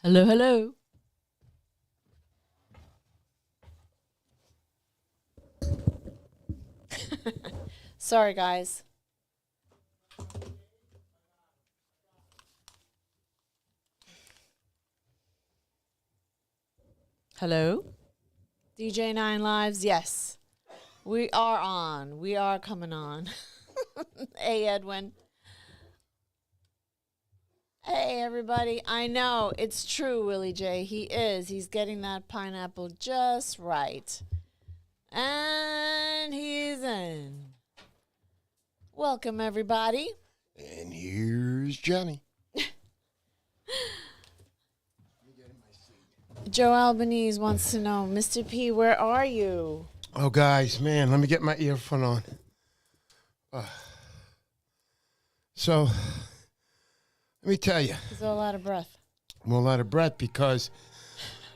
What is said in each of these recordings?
Hello, hello. Sorry, guys. Hello? DJ Nine Lives, yes. We are on. We are coming on. Hey, Edwin. Hey, everybody. I know. It's true, Willie J. He is. He's getting that pineapple just right. And he's in. Welcome, everybody. And here's Johnny. Joe Albanese wants to know, Mr. P, where are you? Oh, guys, man, let me get my earphone on. So, let me tell you. He's all out of breath. I'm all out of breath because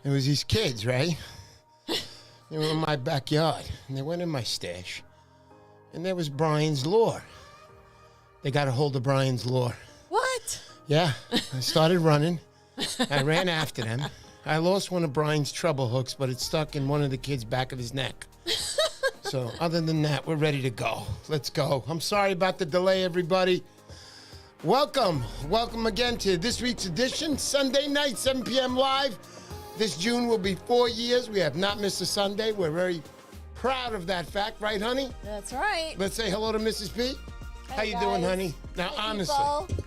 it was these kids, right? They were in my backyard, and they went in my stash. And there was Brian's lure. They got a hold of Brian's lure. What? Yeah, I started running. I ran after them. I lost one of Brian's treble hooks, but it stuck in one of the kids' back of his neck. So other than that, we're ready to go. Let's go. I'm sorry about the delay, everybody. Welcome again to this week's edition, Sunday night, 7 p.m. live. This June will be 4 years. We have not missed a Sunday. We're very proud of that fact, right, honey? That's right. Let's say hello to Mrs. P. Hey, How you guys. doing, honey? Now, Hey, honestly, people.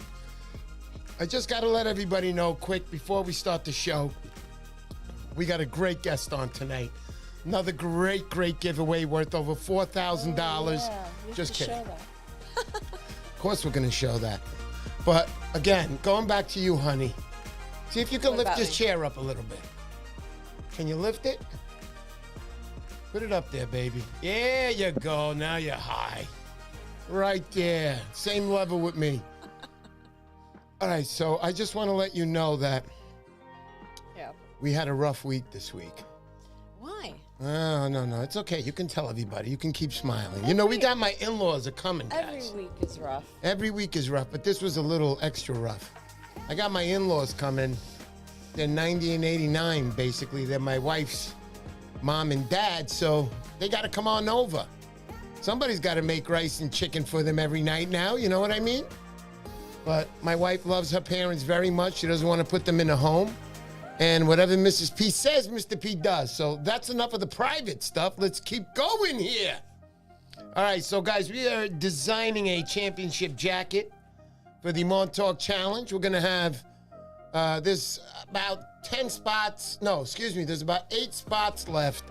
I just got to let everybody know quick before we start the show. We got a great guest on tonight. Another great giveaway worth over $4,000. Yeah, you have Just to kidding. show that. Of course we're going to show that. But again, going back to you, honey. See if you can What lift about this me? chair up a little bit. Can you lift it? Put it up there, baby. There you go. Now you're high. Right there. Same level with me. All right, so I just want to let you know that Yeah. we had a rough week this week. Why? Oh, no. It's okay. You can tell everybody. You can keep smiling. You know, we got my in-laws are coming, Every guys. week is rough. Every week is rough, but this was a little extra rough. I got my in-laws coming. They're 90 and 89, basically. They're my wife's mom and dad, so they got to come on over. Somebody's got to make rice and chicken for them every night now, you know what I mean? But my wife loves her parents very much. She doesn't want to put them in a home. And whatever Mrs. P says, Mr. P does. So that's enough of the private stuff. Let's keep going here. All right, so guys, we are designing a championship jacket for the Montauk Challenge. We're going to have there's about 10 spots. No, excuse me. There's about 8 spots left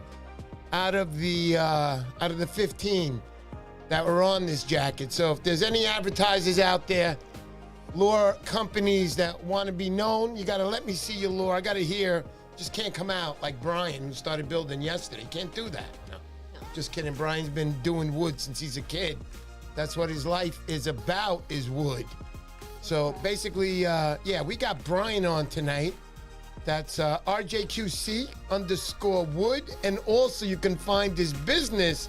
out of the 15 that were on this jacket. So if there's any advertisers out there, lure companies that want to be known, you got to let me see your lure. I got to hear. Just can't come out like Brian, who started building yesterday. Can't do that. No. Just kidding. Brian's been doing wood since he's a kid. That's what his life is about, is wood. So basically, yeah, we got Brian on tonight. That's RJQC_wood. And also you can find his business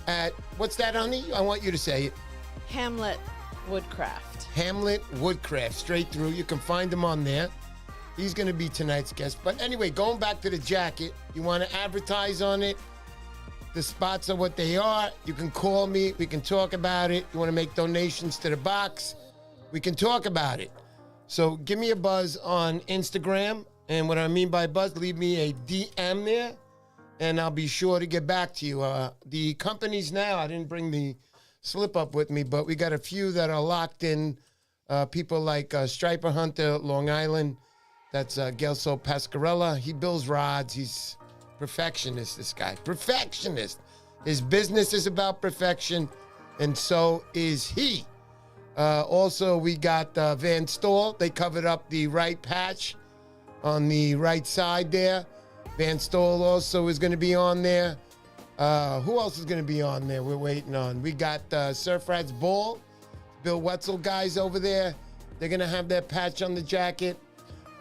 at, what's that, honey? I want you to say it. Hamlet Woodcraft. Hamlet Woodcraft, straight through. You can find him on there. He's going to be tonight's guest. But anyway, going back to the jacket, you want to advertise on it. The spots are what they are. You can call me. We can talk about it. You want to make donations to the box, we can talk about it. So give me a buzz on Instagram. And what I mean by buzz, leave me a DM there, and I'll be sure to get back to you. The companies now, I didn't bring the slip up with me, but we got a few that are locked in. People like Striper Hunter, Long Island. That's Gelso Pascarella. He builds rods. He's perfectionist, this guy. Perfectionist. His business is about perfection, and so is he. Also, we got Van Stoll. They covered up the right patch on the right side there. Van Stoll also is going to be on there. Who else is going to be on there? We're waiting on. We got Surf Rats Ball, Bill Wetzel guys over there. They're going to have their patch on the jacket.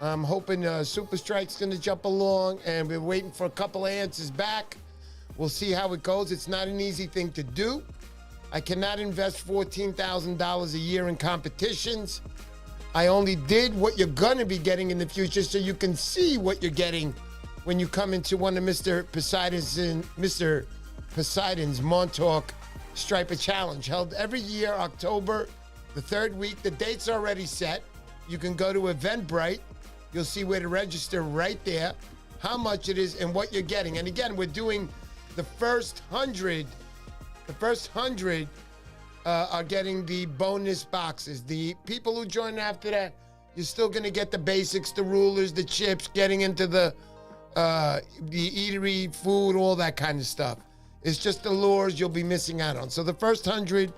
I'm hoping Super Strike's going to jump along, and we're waiting for a couple of answers back. We'll see how it goes. It's not an easy thing to do. I cannot invest $14,000 a year in competitions. I only did what you're going to be getting in the future so you can see what you're getting when you come into one of Mr. Poseidon's Montauk Striper Challenge, held every year, October, the third week. The date's already set. You can go to Eventbrite. You'll see where to register right there, how much it is and what you're getting. And again, we're doing the first 100. The first 100 are getting the bonus boxes. The people who join after that, you're still going to get the basics, the rulers, the chips, getting into the eatery, food, all that kind of stuff. It's just the lures you'll be missing out on. So the first 100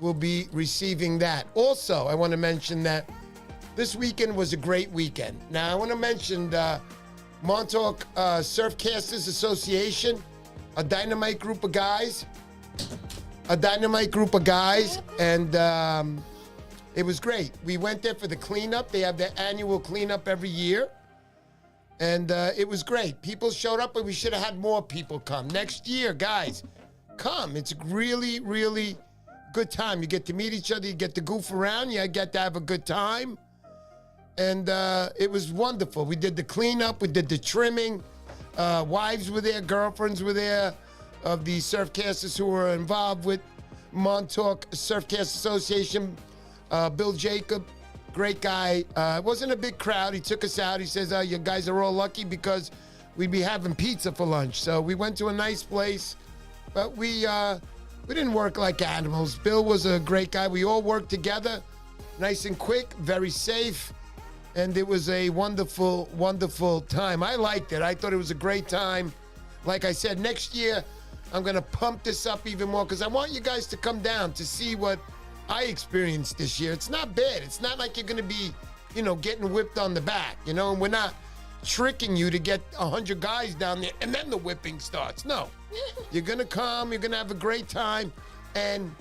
will be receiving that. Also, I want to mention that this weekend was a great weekend. Now, I want to mention Montauk Surfcasters Association, a dynamite group of guys. And it was great. We went there for the cleanup. They have their annual cleanup every year. And it was great. People showed up, but we should have had more people come. Next year, guys, come. It's really, really good time. You get to meet each other. You get to goof around. You get to have a good time. And it was wonderful. We did the cleanup. We did the trimming. Wives were there. Girlfriends were there of the surfcasters who were involved with Montauk Surfcast Association. Bill Jacob, great guy. It wasn't a big crowd. He took us out. He says, you guys are all lucky because we'd be having pizza for lunch. So we went to a nice place, but we didn't work like animals. Bill was a great guy. We all worked together, nice and quick, very safe. And it was a wonderful, wonderful time. I liked it. I thought it was a great time. Like I said, next year, I'm going to pump this up even more because I want you guys to come down to see what I experienced this year. It's not bad. It's not like you're going to be, getting whipped on the back, and we're not tricking you to get 100 guys down there and then the whipping starts. No. You're going to come. You're going to have a great time. And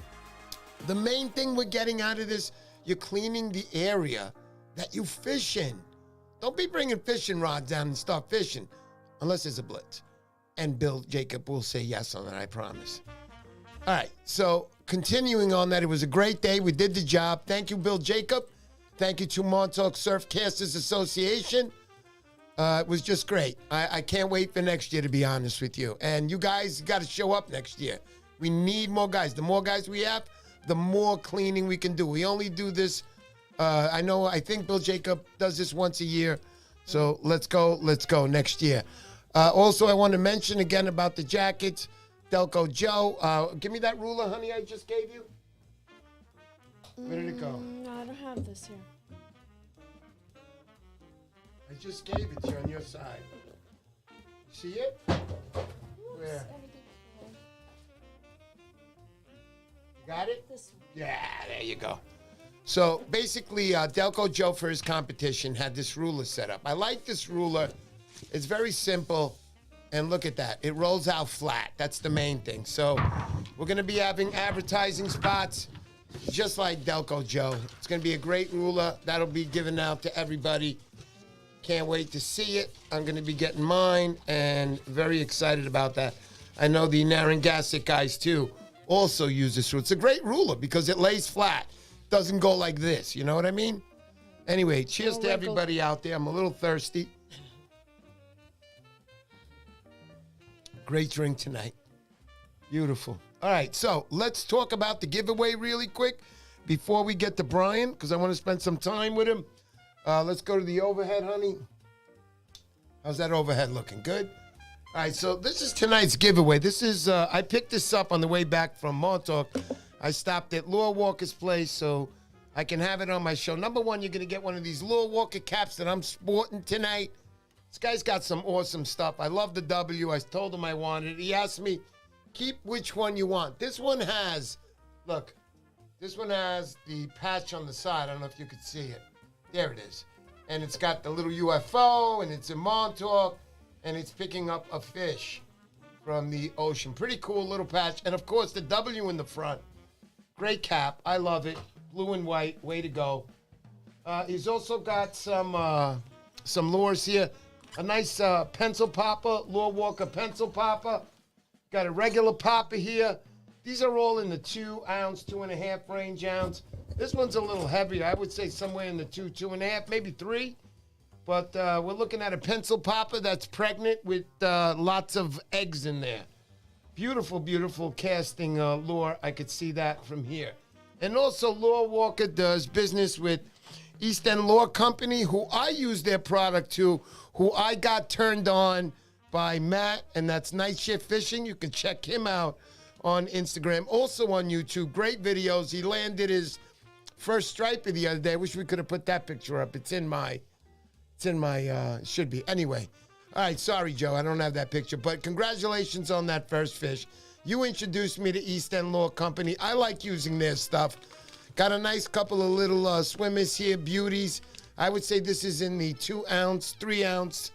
the main thing we're getting out of this, you're cleaning the area that you fish in. Don't be bringing fishing rods down and start fishing unless there's a blitz. And Bill Jacob will say yes on that, I promise. All right, so continuing on that, it was a great day. We did the job. Thank you, Bill Jacob. Thank you to Montauk Surfcasters Association. It was just great. I can't wait for next year, to be honest with you. And you guys got to show up next year. We need more guys. The more guys we have, the more cleaning we can do. We only do this. I think Bill Jacob does this once a year. So let's go next year. Also, I want to mention again about the jackets. Delco Joe, give me that ruler, honey, I just gave you. Where did it go? No, I don't have this here. I just gave it to you on your side. See it? Where? You got it? This one. Yeah, there you go. So basically, Delco Joe for his competition had this ruler set up. I like this ruler. It's very simple. And look at that. It rolls out flat. That's the main thing. So we're going to be having advertising spots just like Delco Joe. It's going to be a great ruler. That'll be given out to everybody. Can't wait to see it. I'm going to be getting mine and very excited about that. I know the Narragansett guys, too, also use this ruler. It's a great ruler because it lays flat. Doesn't go like this. You know what I mean? Anyway, cheers to everybody out there. I'm a little thirsty. Great drink tonight. Beautiful. All right, so let's talk about the giveaway really quick before we get to Brian, because I want to spend some time with him. Let's go to the overhead, honey. How's that overhead looking? Good? All right, so this is tonight's giveaway. This is, I picked this up on the way back from Montauk. I stopped at Lure Walker's place so I can have it on my show. Number one, you're going to get one of these Lure Walker caps that I'm sporting tonight. This guy's got some awesome stuff. I love the W. I told him I wanted it. He asked me, keep which one you want. This one has, look, this one has the patch on the side. I don't know if you could see it. There it is. And it's got the little UFO, and it's in Montauk, and it's picking up a fish from the ocean. Pretty cool little patch. And, of course, the W in the front. Great cap. I love it. Blue and white. Way to go. He's also got some lures here. A nice pencil popper, Lure Walker pencil popper. Got a regular popper here. These are all in the 2 ounce, 2.5 range ounce. This one's a little heavier. I would say somewhere in the 2, 2.5, maybe 3. But we're looking at a pencil popper that's pregnant with lots of eggs in there. Beautiful, beautiful casting lure. I could see that from here. And also, Lure Walker does business with East End Lure Company, who I use their product to, who I got turned on by Matt, and that's Night Shift Fishing. You can check him out on Instagram, also on YouTube. Great videos. He landed his first striper the other day. I wish we could have put that picture up. It's in my, should be. Anyway, all right, sorry, Joe, I don't have that picture, but congratulations on that first fish. You introduced me to East End Lure Company. I like using their stuff. Got a nice couple of little swimmers here, beauties. I would say this is in the 2 ounce, 3 ounce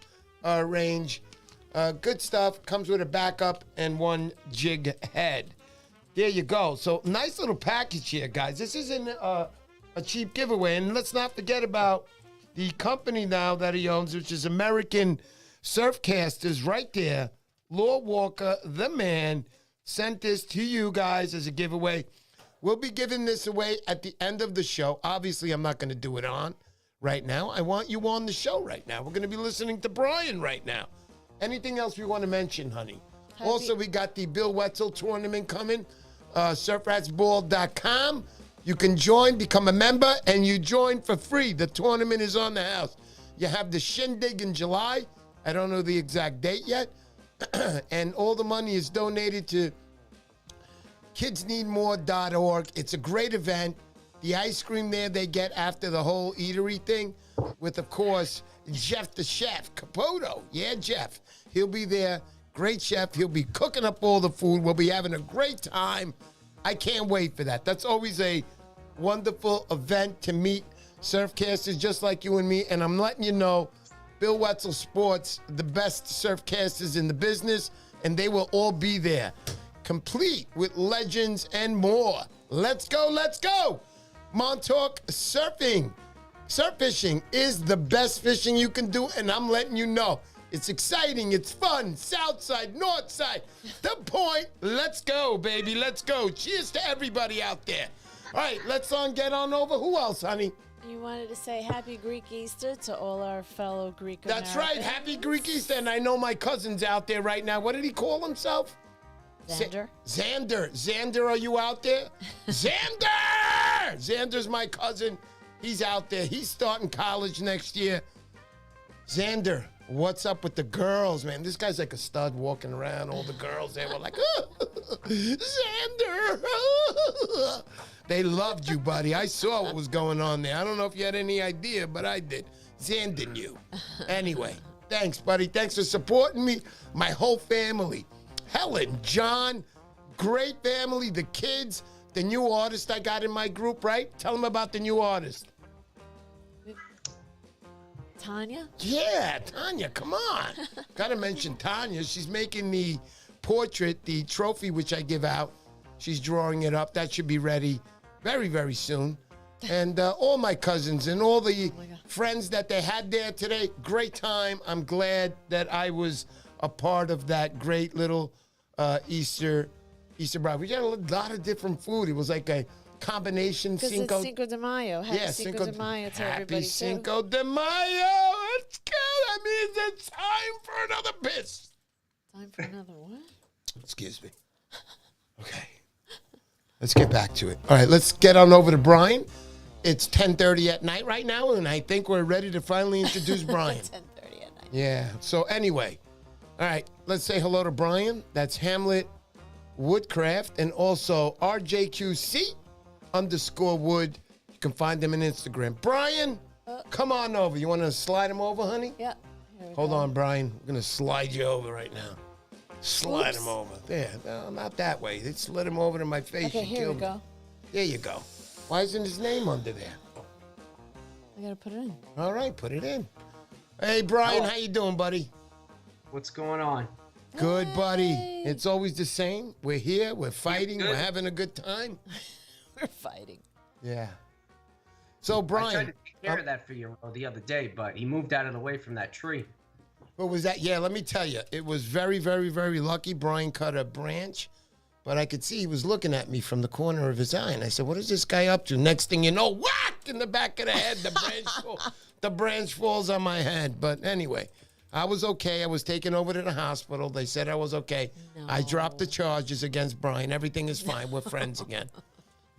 range. Good stuff. Comes with a backup and 1 jig head. There you go. So nice little package here, guys. This isn't a cheap giveaway. And let's not forget about the company now that he owns, which is American Surfcasters right there. Lure Walker, the man, sent this to you guys as a giveaway. We'll be giving this away at the end of the show. Obviously, I'm not going to do it on right now. I want you on the show right now. We're going to be listening to Brian right now. Anything else we want to mention, honey? Also, we got the Bill Wetzel tournament coming. Surfratsball.com. You can join, become a member, and you join for free. The tournament is on the house. You have the shindig in July. I don't know the exact date yet. And all the money is donated to kidsneedmore.org. It's a great event. The ice cream there they get after the whole eatery thing with, of course, Jeff the chef, Capoto. Yeah, Jeff. He'll be there. Great chef. He'll be cooking up all the food. We'll be having a great time. I can't wait for that. That's always a wonderful event to meet surfcasters just like you and me. And I'm letting you know, Bill Wetzel Sports, the best surfcasters in the business, and they will all be there, complete with legends and more. Let's go, let's go. Montauk Surfing. Surf fishing is the best fishing you can do, and I'm letting you know. It's exciting, it's fun, south side, north side. The point, let's go, baby, let's go. Cheers to everybody out there. All right, let's get on over. Who else, honey? You wanted to say Happy Greek Easter to all our fellow Greek That's Americans. right, Happy Greek Easter, and I know my cousin's out there right now. What did he call himself? Xander. Xander. Xander, are you out there? Xander! Xander's my cousin. He's out there. He's starting college next year. Xander, what's up with the girls, man? This guy's like a stud walking around. All the girls there were like, Xander! They loved you, buddy. I saw what was going on there. I don't know if you had any idea, but I did. Xander you. Anyway, thanks, buddy. Thanks for supporting me. My whole family. Helen, John, great family, the kids, the new artist I got in my group, right? Tell them about the new artist. Tanya? Yeah, Tanya, come on. Got to mention Tanya. She's making the portrait, the trophy, which I give out. She's drawing it up. That should be ready very, very soon. And all my cousins and all the friends that they had there today, great time. I'm glad that I was a part of that great little Easter bride. We got a lot of different food. It was like a combination Cinco de Mayo. Happy Cinco de Mayo to everybody, Happy Cinco de Mayo. Let's go. That means it's time for another piss. Time for another what? Excuse me. Okay. Let's get back to it. All right, let's get on over to Brian. It's 10:30 at night right now, and I think we're ready to finally introduce Brian. 10:30 at night. Yeah. So anyway, all right, let's say hello to Brian. That's Hamlet Woodcraft, and also RJQC_wood. You can find them on Instagram. Brian, come on over. You want to slide him over, honey? Yeah. Hold on, Brian. I'm going to slide you over right now. Slide him over. There. No, not that way. They slid him over to my face. Okay, You here killed we me. go. There you go. Why isn't his name under there? I got to put it in. All right, put it in. Hey, Brian, how you doing, buddy? What's going on? Good, buddy. Hey. It's always the same. We're here. We're fighting. Good. We're having a good time. We're fighting. Yeah. So, I Brian, tried to take care of that for you the other day, but he moved out of the way from that tree. what was that? Yeah, let me tell you. It was very, very, very lucky. Brian cut a branch But I could see he was looking at me from the corner of his eye. And I said, what is this guy up to? Next thing you know, whack in the back of the head. The branch falls on my head. But anyway, I was okay. I was taken over to the hospital. They said I was okay. No. I dropped the charges against Brian. Everything is fine. We're friends again.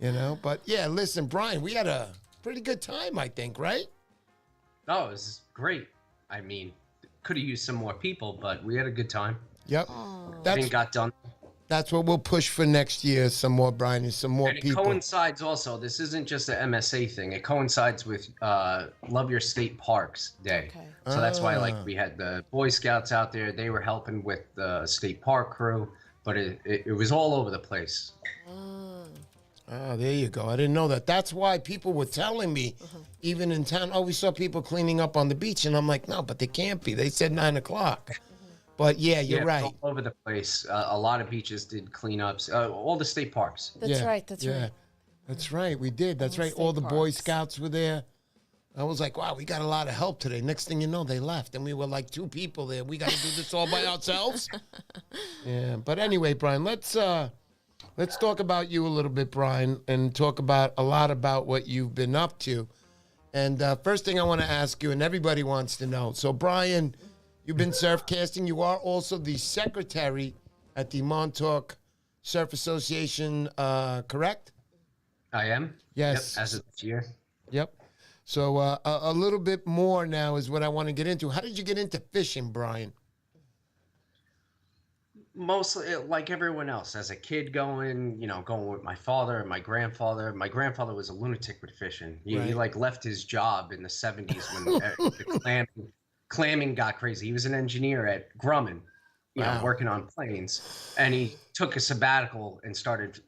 You know? But, yeah, listen, Brian, we had a pretty good time, I think, right? Oh, it was great. I mean, could have used some more people, but we had a good time. Yep. Everything got done. That's what we'll push for next year, some more, Brian, and some more And it people. coincides also, this isn't just an MSA thing. It coincides with Love Your State Parks Day. Okay. So that's why, like, we had the Boy Scouts out there. They were helping with the state park crew, but it was all over the place. Oh, there you go. I didn't know that. That's why people were telling me, even in town, we saw people cleaning up on the beach. And I'm like, no, but they can't be. They said 9 o'clock. But, yeah, you're right. All over the place. A lot of beaches did cleanups. All the state parks. That's right. That's right. That's right. We did. That's right. state All the Boy parks. Scouts were there. I was like, wow, we got a lot of help today. Next thing you know, they left. And we were like 2 people there. We got to do this all by ourselves. Yeah. But anyway, Brian, let's talk about you a little bit, Brian, and talk about a lot about what you've been up to. And first thing I want to ask you, and everybody wants to know. So, Brian, you've been surfcasting. You are also the secretary at the Montauk Surf Association, correct? I am. Yes. Yep, as of this year. Yep. So a little bit more now is what I want to get into. How did you get into fishing, Brian? Mostly like everyone else, as a kid going with my father and my grandfather. My grandfather was a lunatic with fishing. He like left his job in the 70s when the clamming got crazy. He was an engineer at Grumman, you know, working on planes, and he took a sabbatical and started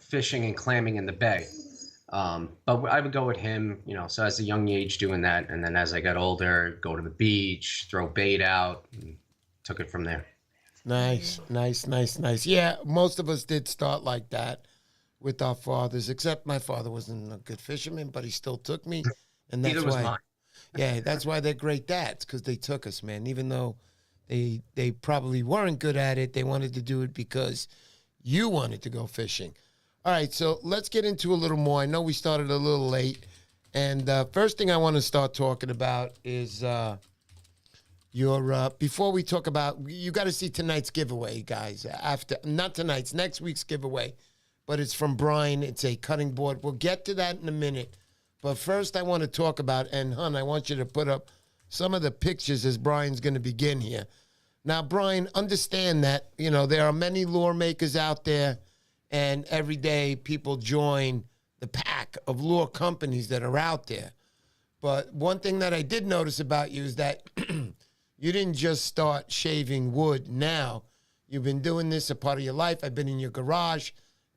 fishing and clamming in the bay. But I would go with him, you know, so as a young age doing that, and then as I got older, go to the beach, throw bait out, and took it from there. Nice. Yeah, most of us did start like that with our fathers, except my father wasn't a good fisherman, but he still took me, and that's Neither was why. mine. Yeah, that's why they're great dads, because they took us, man. Even though they probably weren't good at it, they wanted to do it because you wanted to go fishing. All right, so let's get into a little more. I know we started a little late, and first thing I want to start talking about is before we talk about, you got to see tonight's giveaway, guys. Next week's giveaway, but it's from Brian. It's a cutting board. We'll get to that in a minute. But first I want to talk about, and Hun, I want you to put up some of the pictures as Brian's going to begin here. Now, Brian, understand that, you know, there are many lure makers out there, and every day people join the pack of lure companies that are out there. But one thing that I did notice about you is that you didn't just start shaving wood now. You've been doing this a part of your life. I've been in your garage,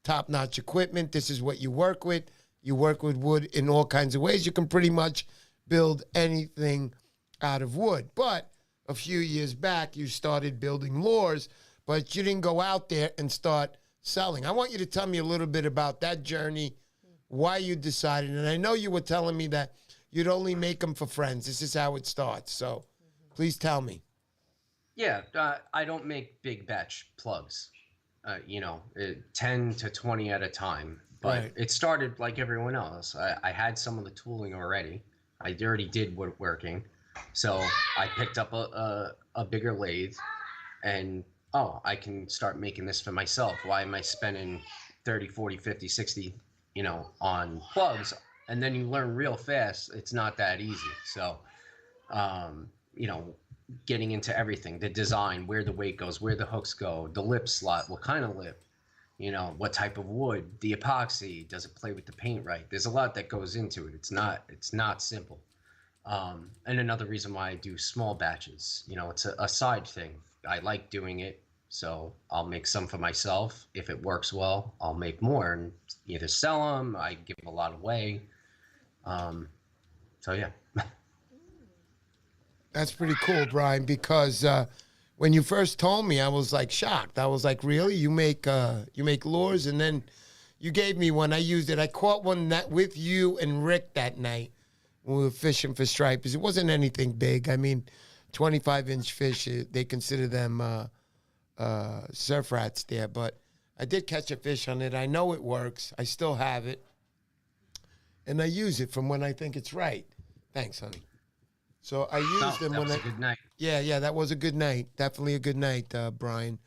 top-notch equipment. This is what you work with. You work with wood in all kinds of ways. You can pretty much build anything out of wood. But a few years back, you started building lures, but you didn't go out there and start selling. I want you to tell me a little bit about that journey, why you decided. And I know you were telling me that you'd only make them for friends. This is how it starts. So please tell me. Yeah, I don't make big batch plugs, 10 to 20 at a time. But It started like everyone else. I had some of the tooling already. I already did woodworking. So I picked up a bigger lathe and, I can start making this for myself. Why am I spending 30, 40, 50, 60, on plugs? And then you learn real fast, it's not that easy. So, getting into everything, the design, where the weight goes, where the hooks go, the lip slot, what kind of lip, what type of wood, the epoxy, does it play with the paint right? There's a lot that goes into it. It's not simple. And another reason why I do small batches, it's a side thing. I like doing it, so I'll make some for myself. If it works well, I'll make more and either sell them, I give them a lot away. So yeah. That's pretty cool, Brian, because when you first told me, I was like shocked. I was like, really? You make lures? And then you gave me one. I used it. I caught one with you and Rick that night when we were fishing for stripers. It wasn't anything big. I mean, 25-inch fish, they consider them surf rats there. But I did catch a fish on it. I know it works. I still have it. And I use it from when I think it's right. Thanks, honey. So I used them when that was a good night. Yeah, that was a good night. Definitely a good night, Brian.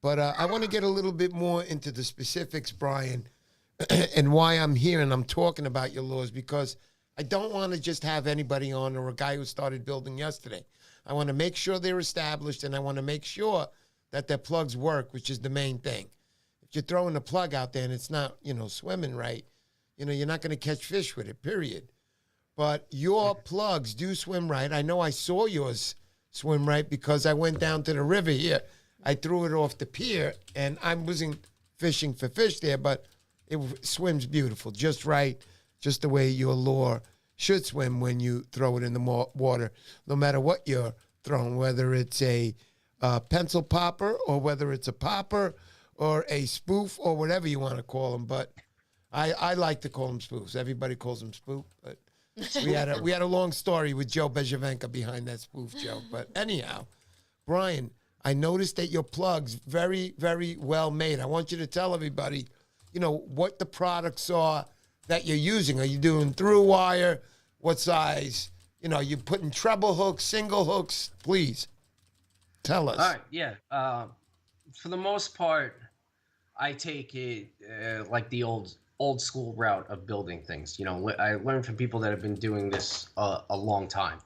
But I want to get a little bit more into the specifics, Brian, and why I'm here and I'm talking about your laws, because I don't want to just have anybody on or a guy who started building yesterday. I want to make sure they're established, and I want to make sure that their plugs work, which is the main thing. If you're throwing a plug out there and it's not, swimming right, you're not going to catch fish with it, period. But your plugs do swim right. I know I saw yours swim right because I went down to the river here. I threw it off the pier, and I wasn't fishing for fish there, but it swims beautiful, just right, just the way your lure should swim when you throw it in the water, no matter what you're throwing, whether it's a pencil popper or whether it's a popper or a spoof or whatever you want to call them. But I like to call them spoofs. Everybody calls them spoof, but we had a long story with Joe Bejavenka behind that spoof joke. But anyhow, Brian, I noticed that your plugs very, very well made. I want you to tell everybody, what the products are that you're using. Are you doing through wire? What size? You putting treble hooks, single hooks? Please tell us. All right, yeah. For the most part, I take it like the old school route of building things. I learned from people that have been doing this a long time.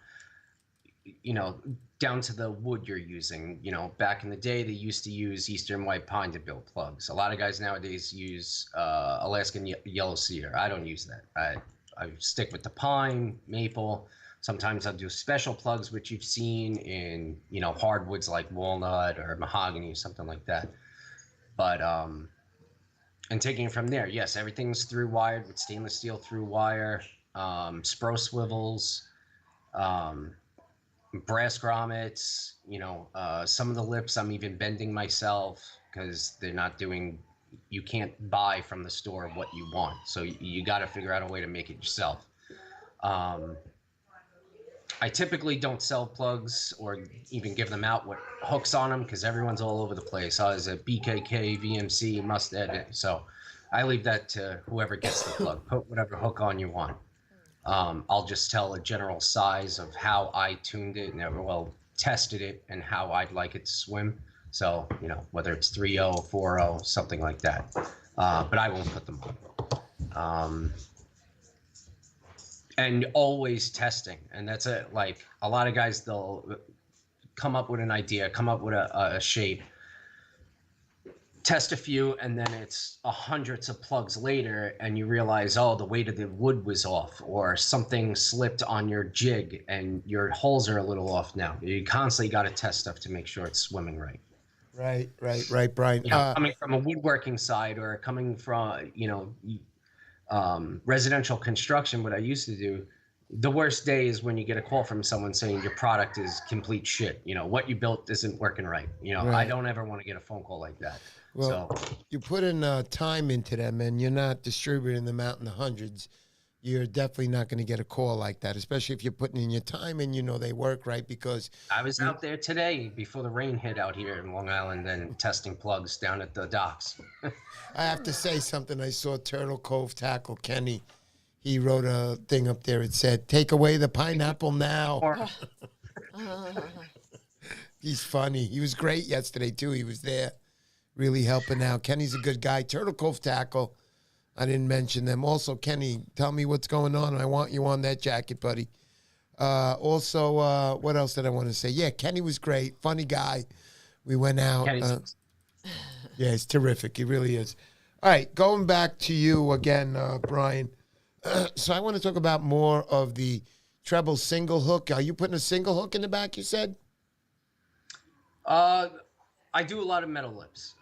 Down to the wood you're using. Back in the day, they used to use eastern white pine to build plugs. A lot of guys nowadays use Alaskan yellow cedar. I don't use that. I stick with the pine, maple. Sometimes I'll do special plugs, which you've seen in, hardwoods like walnut or mahogany or something like that. But, and taking it from there, yes, everything's through wired with stainless steel through wire, spro swivels, brass grommets, some of the lips I'm even bending myself because they're not doing, you can't buy from the store what you want. So you got to figure out a way to make it yourself. I typically don't sell plugs or even give them out with hooks on them because everyone's all over the place. I was a BKK, VMC, must edit. So I leave that to whoever gets the plug. Put whatever hook on you want. I'll just tell a general size of how I tuned it and tested it and how I'd like it to swim. So, whether it's 3.0, 4.0, something like that. But I won't put them on. And always testing. And that's it. Like a lot of guys, they'll come up with an idea, come up with a shape, test a few, and then it's hundreds of plugs later and you realize, the weight of the wood was off or something slipped on your jig and your holes are a little off now. You constantly got to test stuff to make sure it's swimming right. Right, Brian. Coming from a woodworking side or coming from, residential construction, what I used to do, the worst day is when you get a call from someone saying your product is complete shit. What you built isn't working right. Right. I don't ever want to get a phone call like that. Well, you put in time into them and you're not distributing them out in the hundreds. You're definitely not going to get a call like that, especially if you're putting in your time and they work right, because I was out there today before the rain hit out here in Long Island and testing plugs down at the docks. I have to say something. I saw Turtle Cove Tackle Kenny. He wrote a thing up there. It said, "Take away the pineapple now." He's funny. He was great yesterday, too. He was there really helping out. Kenny's a good guy. Turtle Cove Tackle. I didn't mention them. Also, Kenny, tell me what's going on. I want you on that jacket, buddy. Also, what else did I want to say? Yeah, Kenny was great. Funny guy. We went out. Yeah, he's terrific. He really is. All right, going back to you again, Brian. So I want to talk about more of the treble single hook. Are you putting a single hook in the back, you said? I do a lot of metal lips.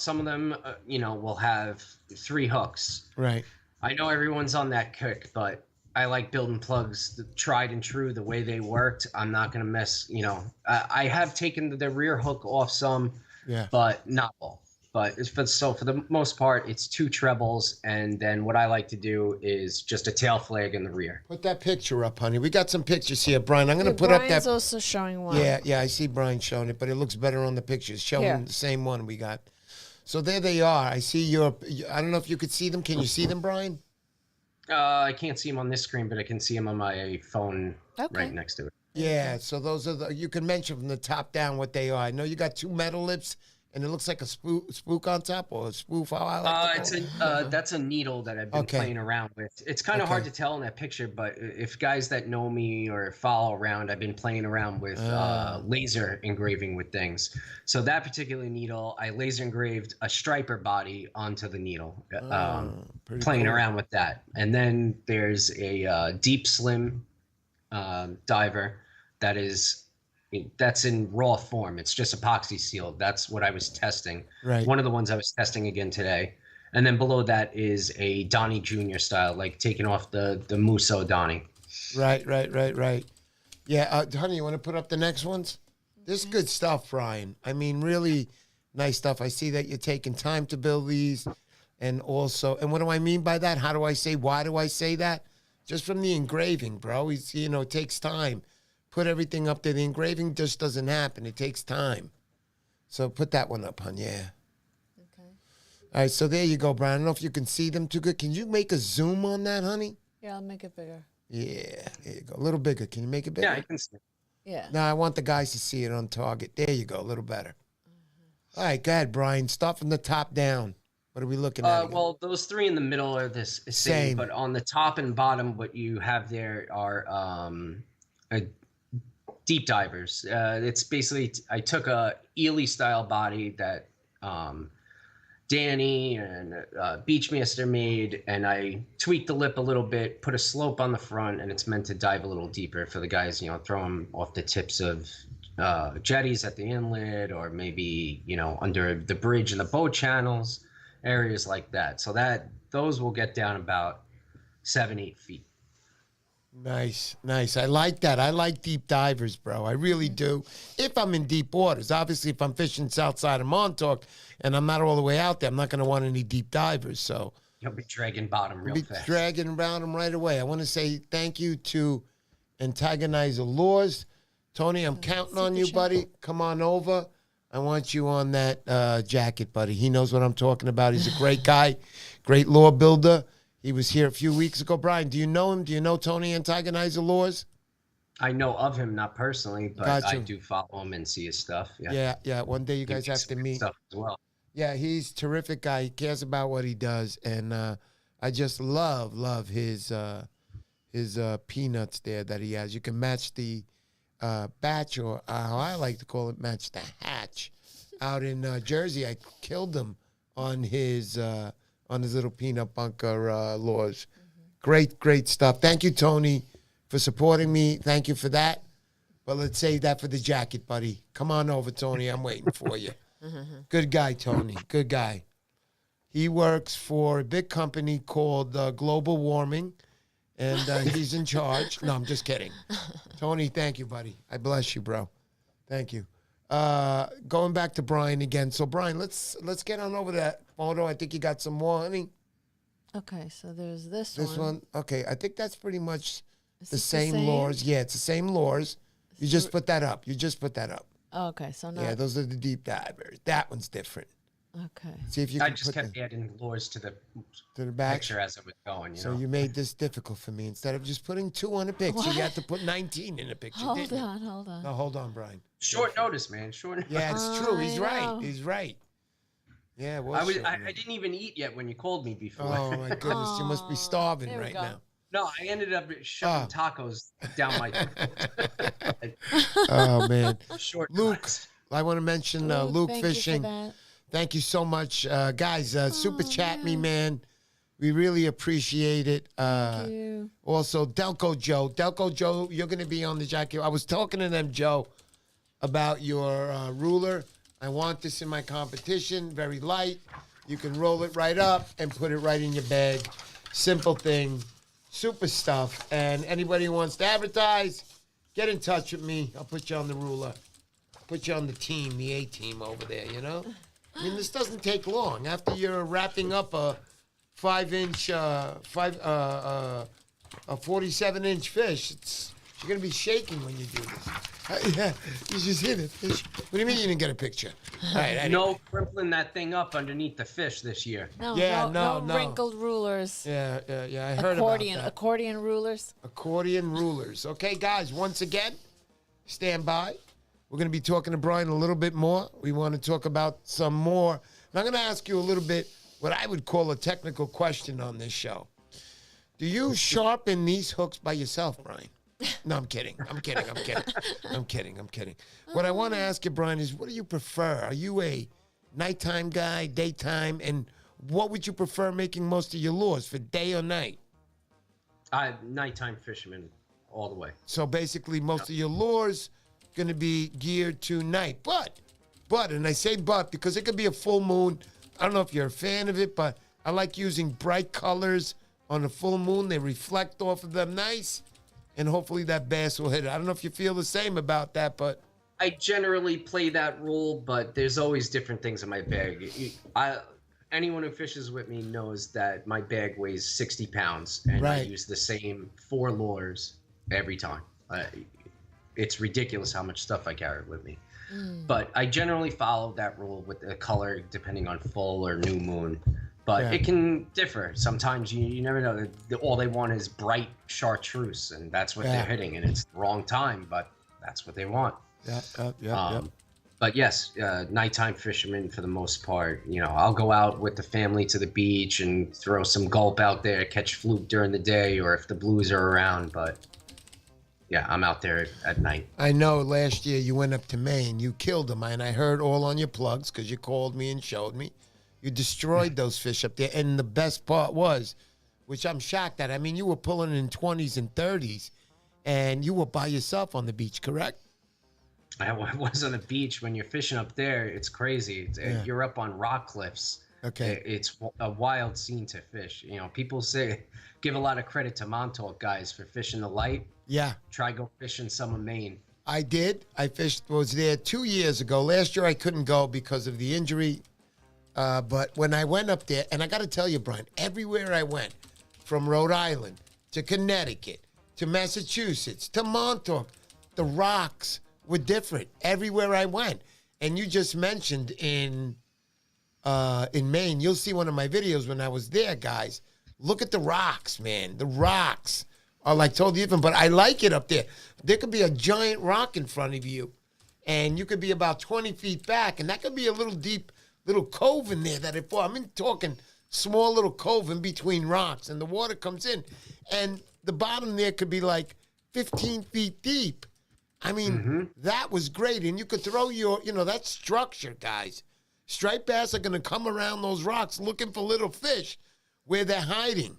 Some of them, will have 3 hooks. Right. I know everyone's on that kick, but I like building plugs tried and true the way they worked. I'm not going to mess, I have taken the rear hook off some, but not all. But for the most part, it's 2 trebles, and then what I like to do is just a tail flag in the rear. Put that picture up, honey. We got some pictures here, Brian. I'm going to put up that. Brian's also showing one. Yeah, I see Brian showing it, but it looks better on the pictures. Showing the same one we got. So there they are. I see your. I don't know if you could see them. Can you see them, Brian? I can't see them on this screen, but I can see them on my phone right next to it. Yeah. So those are the. You can mention from the top down what they are. I know you got 2 metal lips, and it looks like a spook on top, or a spoof. How I like to call it. That's a needle that I've been playing around with. It's kind of hard to tell in that picture, but if guys that know me or follow around, I've been playing around with laser engraving with things. So that particular needle, I laser engraved a striper body onto the needle, playing around with that. And then there's a deep slim diver that's in raw form. It's just epoxy sealed. That's what I was testing. Right. One of the ones I was testing again today. And then below that is a Donnie Jr. style, like taking off the Musso Donnie. Right. Yeah, honey, you want to put up the next ones? This is good stuff, Brian. I mean, really nice stuff. I see that you're taking time to build these. And also, and what do I mean by that? Why do I say that? Just from the engraving, bro. It takes time. Put everything up there. The engraving just doesn't happen. It takes time. So put that one up, hon. Yeah. Okay. All right, so there you go, Brian. I don't know if you can see them too good. Can you make a zoom on that, honey? Yeah, I'll make it bigger. Yeah, there you go. A little bigger. Can you make it bigger? Yeah, I can see it. Yeah. No, I want the guys to see it on target. There you go. A little better. All right, go ahead, Brian. Start from the top down. What are we looking at? Well, those 3 in the middle are the same, but on the top and bottom, what you have there are deep divers. It's basically, I took a Ely style body that Danny and Beachmaster made, and I tweaked the lip a little bit, put a slope on the front, and it's meant to dive a little deeper for the guys, throw them off the tips of jetties at the inlet, or maybe, under the bridge and the boat channels, areas like that. So those will get down about 7-8 feet. Nice. I like that. I like deep divers, bro. I really do. If I'm in deep waters. Obviously, if I'm fishing south side of Montauk and I'm not all the way out there, I'm not going to want any deep divers. So you'll be dragging bottom real fast. Dragging around them right away. I want to say thank you to Antagonizer Laws. Tony, I'm counting on you, buddy. Come on over. I want you on that jacket, buddy. He knows what I'm talking about. He's a great guy, great law builder. He was here a few weeks ago. Brian, do you know him? Do you know Tony Antagonizer Laws? I know of him, not personally, but I do follow him and see his stuff. Yeah. One day you guys have to meet. Stuff as well. Yeah, he's a terrific guy. He cares about what he does, and I just love his peanuts there that he has. You can match the batch, or how I like to call it, match the hatch. Out in Jersey, I killed him on his little peanut bunker laws. Great stuff. Thank you, Tony, for supporting me. Thank you for that. But let's save that for the jacket, buddy. Come on over, Tony. I'm waiting for you. Good guy, Tony. Good guy. He works for a big company called Global Warming, and he's in charge. No, I'm just kidding. Tony, thank you, buddy. I bless you, bro. Thank you. Going back to Brian again. So, Brian, let's get on over that photo. I think you got some more, honey. Okay, so there's this one. This one. Okay, I think that's pretty much the same lures. Yeah, it's the same lures. You just put that up. Oh, okay, so now. Yeah, those are the deep divers. That one's different. Okay. See if you I can just put kept adding lures to the back picture as it was going. So you made this difficult for me. Instead of just putting 2 on a picture, you had to put 19 in a picture. Hold on. No, hold on, Brian. Short notice, man. Short notice. Yeah, it's true. He's right. He's right. Yeah, well, I didn't even eat yet when you called me before. Oh my goodness, you must be starving right now. No, I ended up shoving tacos down my throat. Oh man. Short Luke, cuts. I want to mention Luke Fishing. Thank you so much, guys. Super chat me, man. We really appreciate it. Thank you. Also, Delco Joe, you're going to be on the jacket. I was talking to them, Joe, about your ruler. I want this in my competition. Very light. You can roll it right up and put it right in your bag. Simple thing. Super stuff. And anybody who wants to advertise, get in touch with me. I'll put you on the ruler. Put you on the team, the A-team over there, you know? I mean, this doesn't take long. After you're wrapping up a 47-inch fish, it's You're going to be shaking when you do this. Yeah, you just hit a fish. What do you mean you didn't get a picture? All right, anyway. No crimpling that thing up underneath the fish this year. No wrinkled rulers. Yeah. I heard about that. Accordion rulers. Accordion rulers. Okay, guys, once again, stand by. We're going to be talking to Brian a little bit more. We want to talk about some more. And I'm going to ask you a little bit what I would call a technical question on this show. Do you sharpen these hooks by yourself, Brian? No, I'm kidding. I'm kidding. What I want to ask you, Brian, is what do you prefer? Are you a nighttime guy, daytime? And what would you prefer making most of your lures, for day or night? Nighttime fisherman all the way. So basically most of your lures going to be geared to night. But, and I say but because it could be a full moon. I don't know if you're a fan of it, but I like using bright colors on a full moon. They reflect off of them nice. And hopefully that bass will hit it. I don't know if you feel the same about that, but... I generally play that rule, but there's always different things in my bag. Anyone who fishes with me knows that my bag weighs 60 pounds, and I use the same 4 lures every time. It's ridiculous how much stuff I carry with me. But I generally follow that rule with the color depending on full or new moon. But it can differ. Sometimes you never know. All they want is bright chartreuse, and that's what they're hitting. And it's the wrong time, but that's what they want. But yes, nighttime fishermen for the most part. I'll go out with the family to the beach and throw some gulp out there, catch fluke during the day, or if the blues are around. But yeah, I'm out there at night. I know last year you went up to Maine. You killed them, and I heard all on your plugs because you called me and showed me. You destroyed those fish up there. And the best part was, which I'm shocked at, I mean, you were pulling in 20s and 30s, and you were by yourself on the beach, correct? I was on the beach. When you're fishing up there, it's crazy. You're up on rock cliffs. Okay. It's a wild scene to fish. People give a lot of credit to Montauk guys for fishing the light. Yeah. Try go fishing some of Maine. I did. Was there 2 years ago. Last year I couldn't go because of the injury. But when I went up there, and I got to tell you, Brian, everywhere I went, from Rhode Island to Connecticut to Massachusetts to Montauk, the rocks were different everywhere I went. And you just mentioned in Maine, you'll see one of my videos when I was there, guys. Look at the rocks, man. The rocks are like totally different, but I like it up there. There could be a giant rock in front of you, and you could be about 20 feet back, and that could be a little deep little cove in there that I'm talking small little cove in between rocks, and the water comes in, and the bottom there could be like 15 feet deep. I mean, that was great, and you could throw that structure, guys. Striped bass are going to come around those rocks looking for little fish where they're hiding.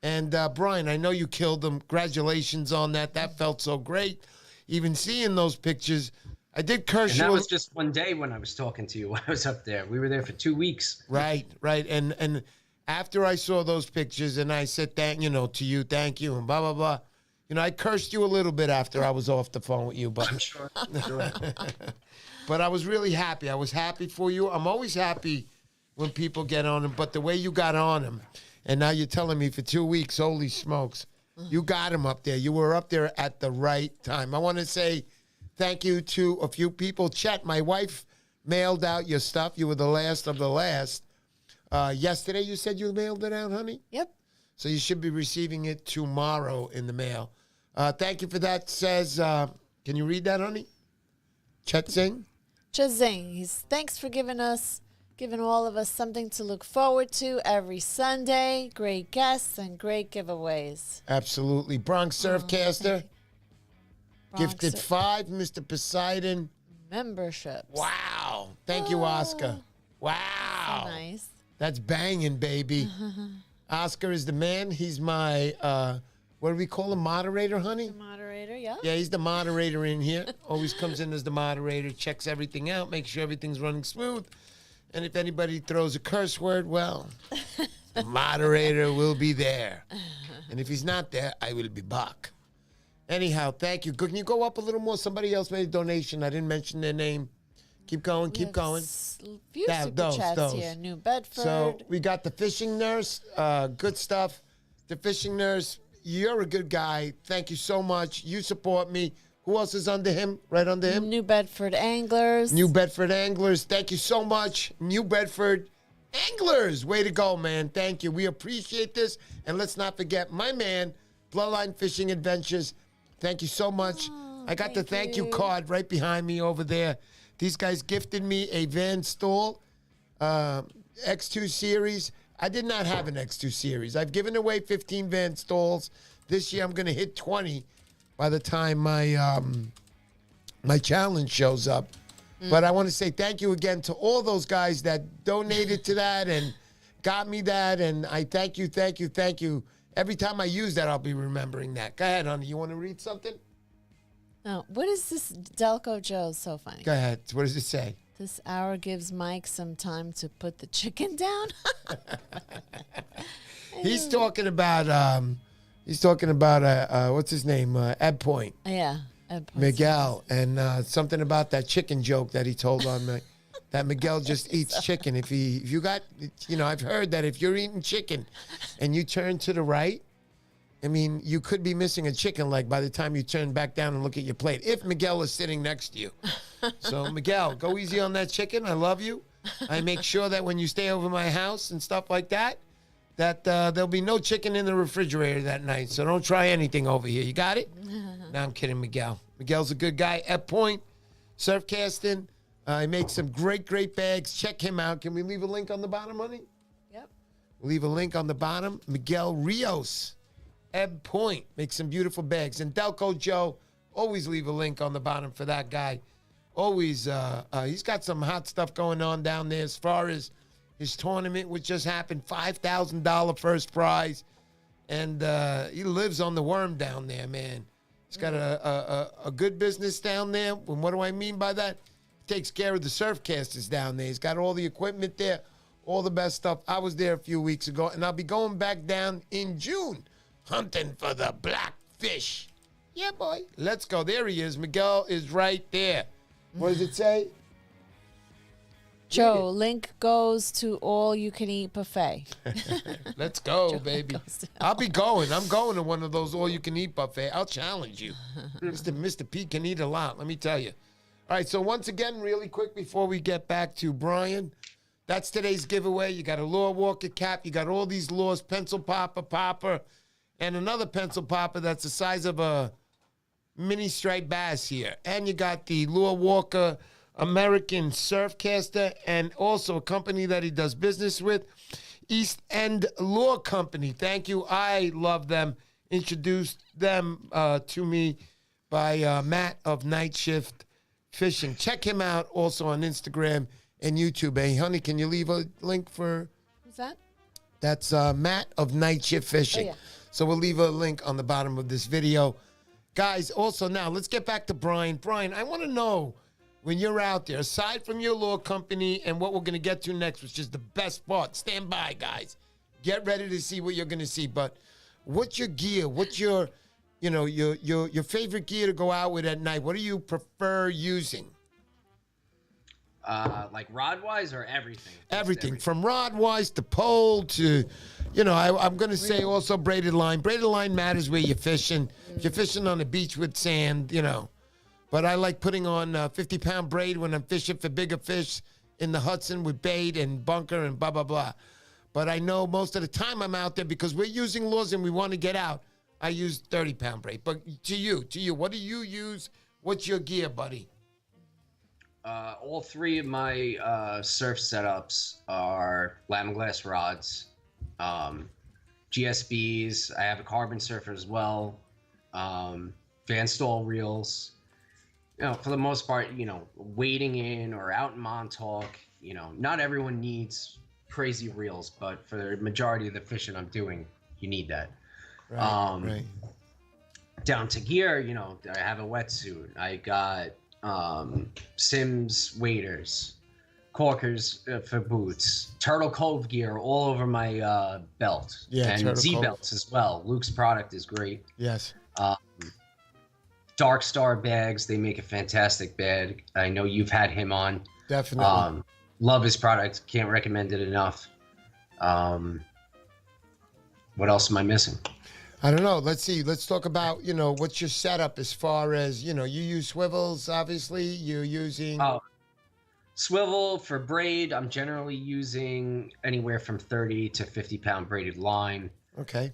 And, Brian, I know you killed them. Congratulations on that. That felt so great. Even seeing those pictures, I did curse you. And that was just one day when I was talking to you when I was up there. We were there for 2 weeks. Right. And after I saw those pictures and I said, to you, thank you, and blah, blah, blah. I cursed you a little bit after I was off the phone with you. But I'm sure. But I was really happy. I was happy for you. I'm always happy when people get on them. But the way you got on them, and now you're telling me for 2 weeks, holy smokes, you got him up there. You were up there at the right time. I want to say thank you to a few people. Chet, my wife, mailed out your stuff. You were the last of the last. Yesterday you said you mailed it out, honey? Yep. So you should be receiving it tomorrow in the mail. Thank you for that. Says, can you read that, honey? Chet Singh? Chet Singh. Thanks for giving all of us something to look forward to every Sunday. Great guests and great giveaways. Absolutely. Bronx Surfcaster. Gifted 5, Mr. Poseidon. Memberships. Wow. Thank you, Oscar. Wow. So nice. That's banging, baby. Oscar is the man. He's my, what do we call him, moderator, honey? The moderator, yeah. Yeah, he's the moderator in here. Always comes in as the moderator, checks everything out, makes sure everything's running smooth. And if anybody throws a curse word, well, the moderator will be there. And if he's not there, I will be back. Anyhow, thank you. Can you go up a little more? Somebody else made a donation. I didn't mention their name. Keep going, keep going. Few super chats here. New Bedford. So we got the fishing nurse. Good stuff. The fishing nurse, you're a good guy. Thank you so much. You support me. Who else is under him? Right under him? New Bedford Anglers. New Bedford Anglers. Thank you so much. New Bedford Anglers. Way to go, man. Thank you. We appreciate this. And let's not forget my man, Bloodline Fishing Adventures. Thank you so much. I got the thank you card right behind me over there. These guys gifted me a Van Stall X2 series. I did not have an X2 series. I've given away 15 Van Stalls. This year I'm going to hit 20 by the time my my challenge shows up. But I want to say thank you again to all those guys that donated to that and got me that. And I thank you, thank you, thank you. Every time I use that, I'll be remembering that. Go ahead, honey. You want to read something? No, what is this? Delco Joe's so funny. Go ahead. What does it say? This hour gives Mike some time to put the chicken down. He's talking about what's his name? Ed Point. Yeah. Ed Point. Miguel, and something about that chicken joke that he told on me. That Miguel just eats chicken. If you got, I've heard that if you're eating chicken and you turn to the right, I mean, you could be missing a chicken leg by the time you turn back down and look at your plate. If Miguel is sitting next to you. So Miguel, go easy on that chicken. I love you. I make sure that when you stay over my house and stuff like that, that there'll be no chicken in the refrigerator that night. So don't try anything over here. You got it? No, I'm kidding, Miguel. Miguel's a good guy. At Point, Surfcasting. He makes some great, great bags. Check him out. Can we leave a link on the bottom, honey? Yep. We'll leave a link on the bottom. Miguel Rios. Ebb Point makes some beautiful bags. And Delco Joe, always leave a link on the bottom for that guy. Always, he's got some hot stuff going on down there as far as his tournament, which just happened, $5,000 first prize. And he lives on the worm down there, man. He's got a good business down there. And what do I mean by that? He takes care of the Surfcasters down there. He's got all the equipment there, all the best stuff. I was there a few weeks ago, and I'll be going back down in June, hunting for the blackfish. Yeah, boy. Let's go. There he is. Miguel is right there. What does it say? Joe, link goes to all you can eat buffet. Let's go, baby. I'll be going. I'm going to one of those all you can eat buffet. I'll challenge you. Mr. P can eat a lot, let me tell you. All right, so once again, really quick before we get back to Brian, that's today's giveaway. You got a Lure Walker cap. You got all these lures, pencil popper, and another pencil popper that's the size of a mini striped bass here. And you got the Lure Walker American Surfcaster, and also a company that he does business with, East End Lure Company. Thank you. I love them. Introduced them to me by Matt of Night Shift Fishing. Check him out also on Instagram and YouTube. Hey, honey, can you leave a link for... Who's that? That's Matt of Night Shift Fishing. Oh, yeah. So we'll leave a link on the bottom of this video. Guys, also now, let's get back to Brian. Brian, I want to know, when you're out there, aside from your lure company and what we're going to get to next, which is the best part, stand by, guys. Get ready to see what you're going to see. But what's your gear? What's your, your favorite gear to go out with at night? What do you prefer using? Like rod-wise or everything? Everything. From rod-wise to pole to, I'm going to say also braided line. Braided line matters where you're fishing. If you're fishing on the beach with sand, But I like putting on 50-pound braid when I'm fishing for bigger fish in the Hudson with bait and bunker and blah, blah, blah. But I know most of the time I'm out there because we're using lures and we want to get out. I use 30-pound braid. But to you, what do you use? What's your gear, buddy? All three of my surf setups are Lamiglass rods, GSBs. I have a carbon surfer as well, Van Stall reels. For the most part, wading in or out in Montauk, not everyone needs crazy reels, but for the majority of the fishing I'm doing, you need that. Right. Down to gear, I have a wetsuit. I got Sims waders, corkers for boots, Turtle Cove gear all over my belt, and Z belts as well. Luke's product is great. Yes. Dark Star bags, they make a fantastic bag. I know you've had him on. Definitely. Love his product. Can't recommend it enough. What else am I missing? I don't know. Let's see. Let's talk about, what's your setup as far as, you use swivels, obviously. You're using... Swivel for braid, I'm generally using anywhere from 30 to 50 pound braided line. Okay.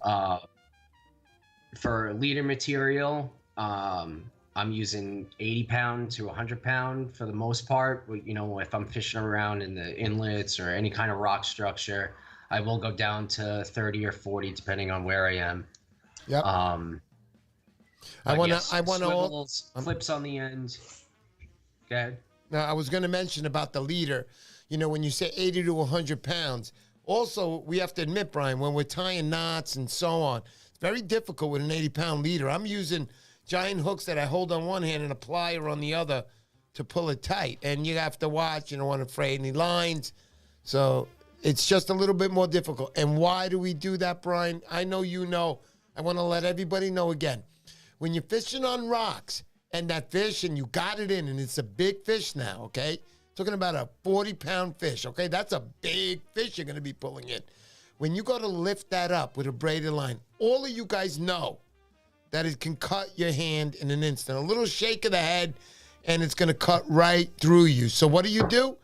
For leader material, I'm using 80 pound to 100 pound for the most part. If I'm fishing around in the inlets or any kind of rock structure, I will go down to 30 or 40 depending on where I am. Yep. I want to swivels, clips on the end. Go ahead. Now, I was going to mention about the leader. When you say 80 to 100 pounds, also, we have to admit, Brian, when we're tying knots and so on, it's very difficult with an 80-pound leader. I'm using giant hooks that I hold on one hand and a plier on the other to pull it tight. And you have to watch. You don't want to fray any lines. So it's just a little bit more difficult. And why do we do that, Brian? I know you know. I want to let everybody know again. When you're fishing on rocks, and that fish, and you got it in, and it's a big fish now, okay? Talking about a 40-pound fish, okay? That's a big fish you're going to be pulling in. When you go to lift that up with a braided line, all of you guys know that it can cut your hand in an instant. A little shake of the head, and it's going to cut right through you. So what do?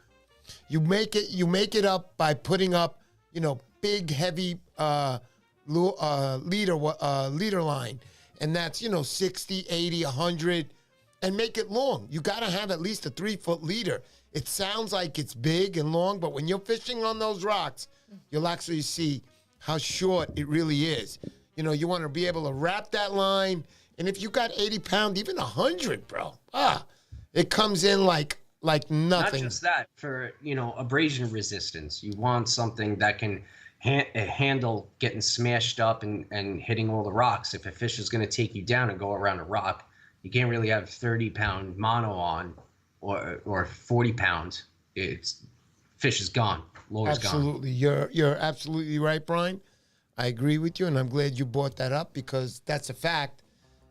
You make it up by putting up, big, heavy leader line. And that's, 60, 80, 100, and make it long. You got to have at least a 3-foot leader. It sounds like it's big and long, but when you're fishing on those rocks, you'll actually see how short it really is. You want to be able to wrap that line, and if you got 80 pound, even 100, bro, it comes in like nothing. Not just that, for, abrasion resistance. You want something that can handle getting smashed up and hitting all the rocks. If a fish is going to take you down and go around a rock, you can't really have 30-pound mono on or 40 pounds. Fish is gone. Lure's gone. Absolutely. You're absolutely right, Brian. I agree with you, and I'm glad you brought that up because that's a fact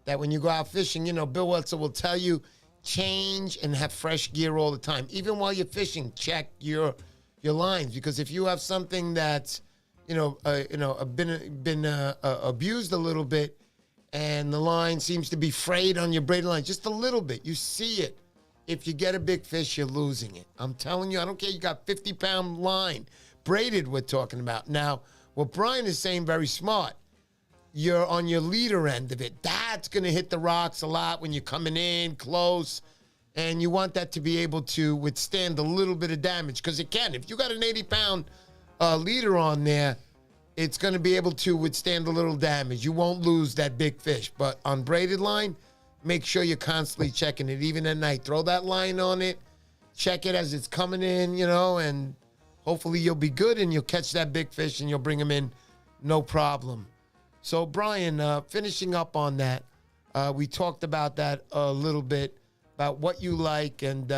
that when you go out fishing, Bill Wetzel will tell you, change and have fresh gear all the time. Even while you're fishing, check your lines, because if you have something that's been abused a little bit, and the line seems to be frayed on your braided line just a little bit. You see it. If you get a big fish, you're losing it. I'm telling you, I don't care. You got 50-pound line, braided we're talking about. Now, what Brian is saying, very smart. You're on your leader end of it. That's going to hit the rocks a lot when you're coming in close, and you want that to be able to withstand a little bit of damage, because it can. If you got an 80-pound leader on there, it's going to be able to withstand a little damage. You won't lose that big fish. But on braided line, make sure you're constantly checking it, even at night. Throw that line on it. Check it as it's coming in, and hopefully you'll be good and you'll catch that big fish and you'll bring him in no problem. So, Brian, finishing up on that, we talked about that a little bit, about what you like and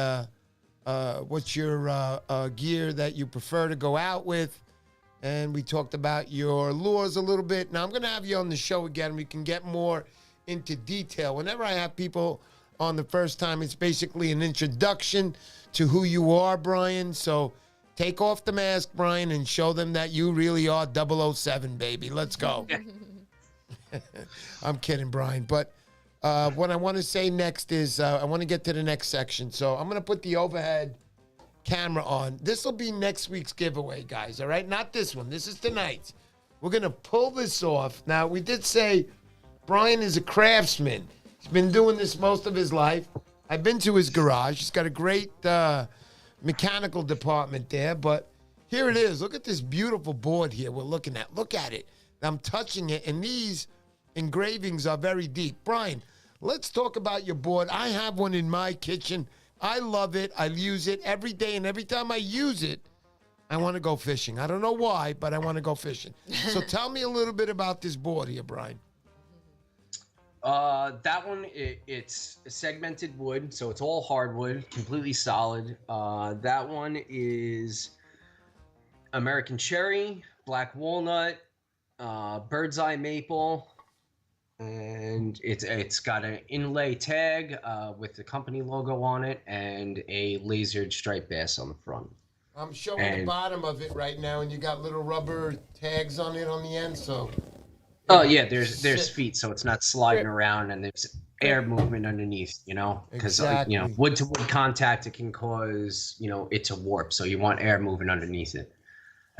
what's your gear that you prefer to go out with. And we talked about your lures a little bit. Now, I'm going to have you on the show again. We can get more into detail. Whenever I have people on the first time, it's basically an introduction to who you are, Brian. So take off the mask, Brian, and show them that you really are 007, baby. Let's go. I'm kidding, Brian. But what I want to say next is I want to get to the next section. So I'm going to put the overhead camera on. This will be next week's giveaway, guys, all right? Not this one. This is tonight's. We're going to pull this off. Now, we did say Brian is a craftsman. He's been doing this most of his life. I've been to his garage. He's got a great mechanical department there, but here it is. Look at this beautiful board here we're looking at. Look at it. I'm touching it, and these engravings are very deep. Brian, let's talk about your board. I have one in my kitchen. I love it. I use it every day, and every time I use it, I want to go fishing. I don't know why, but I want to go fishing. So tell me a little bit about this board here, Brian. That one, it's segmented wood, so it's all hardwood, completely solid. That one is American cherry, black walnut, bird's eye maple, and it's got an inlay tag with the company logo on it and a lasered striped bass on the front. I'm showing the bottom of it right now, and you got little rubber tags on it on the end, so Oh yeah, there's Sit. feet, so it's not sliding around, and there's air movement underneath. Because Exactly. wood to wood contact, it can cause it to warp. So you want air moving underneath it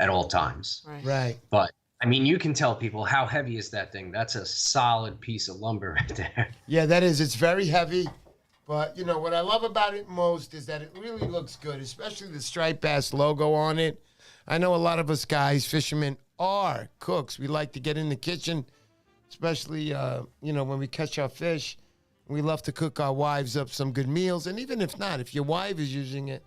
at all times. Right. But I mean, you can tell people how heavy is that thing. That's a solid piece of lumber right there. Yeah, that is. It's very heavy. But, what I love about it most is that it really looks good, especially the striped bass logo on it. I know a lot of us guys, fishermen, are cooks. We like to get in the kitchen, especially, when we catch our fish. We love to cook our wives up some good meals. And even if not, if your wife is using it,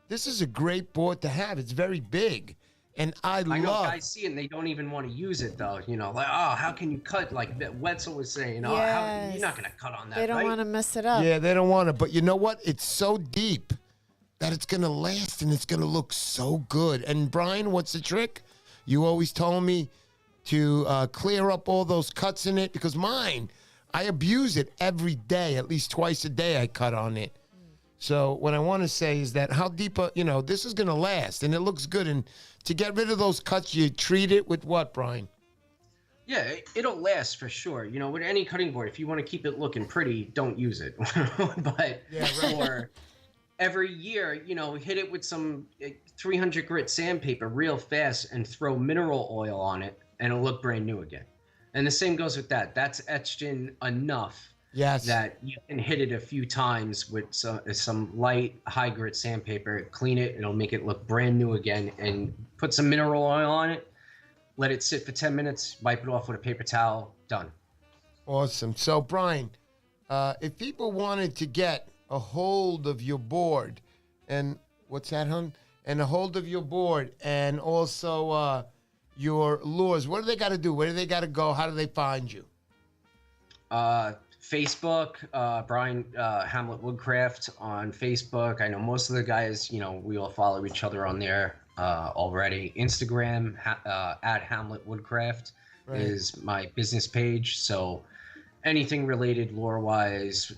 this is a great board to have. It's very big. And I know guys see it and they don't even want to use it though. Like, oh, how can you cut? Like Wetzel was saying, oh, you're not going to cut on that. They don't want to mess it up. Yeah, they don't want to. But you know what? It's so deep that it's going to last and it's going to look so good. And Brian, what's the trick? You always told me to clear up all those cuts in it because mine, I abuse it every day, at least twice a day I cut on it. So what I want to say is that how deep, this is going to last and it looks good. And to get rid of those cuts, you treat it with what, Brian? Yeah, it'll last for sure. With any cutting board, if you want to keep it looking pretty, don't use it. But for every year, hit it with some 300 grit sandpaper real fast and throw mineral oil on it and it'll look brand new again. And the same goes with that. That's etched in enough. Yes. That you can hit it a few times with some light, high grit sandpaper, clean it, it'll make it look brand new again, and put some mineral oil on it, let it sit for 10 minutes, wipe it off with a paper towel, done. Awesome. So, Brian, if people wanted to get a hold of your board, and what's that, hon? And a hold of your board, and also your lures, what do they got to do? Where do they got to go? How do they find you? Facebook, Brian Hamlet Woodcraft on Facebook. I know most of the guys, we all follow each other on there already. Instagram, at Hamlet Woodcraft is my business page. So anything related lore-wise,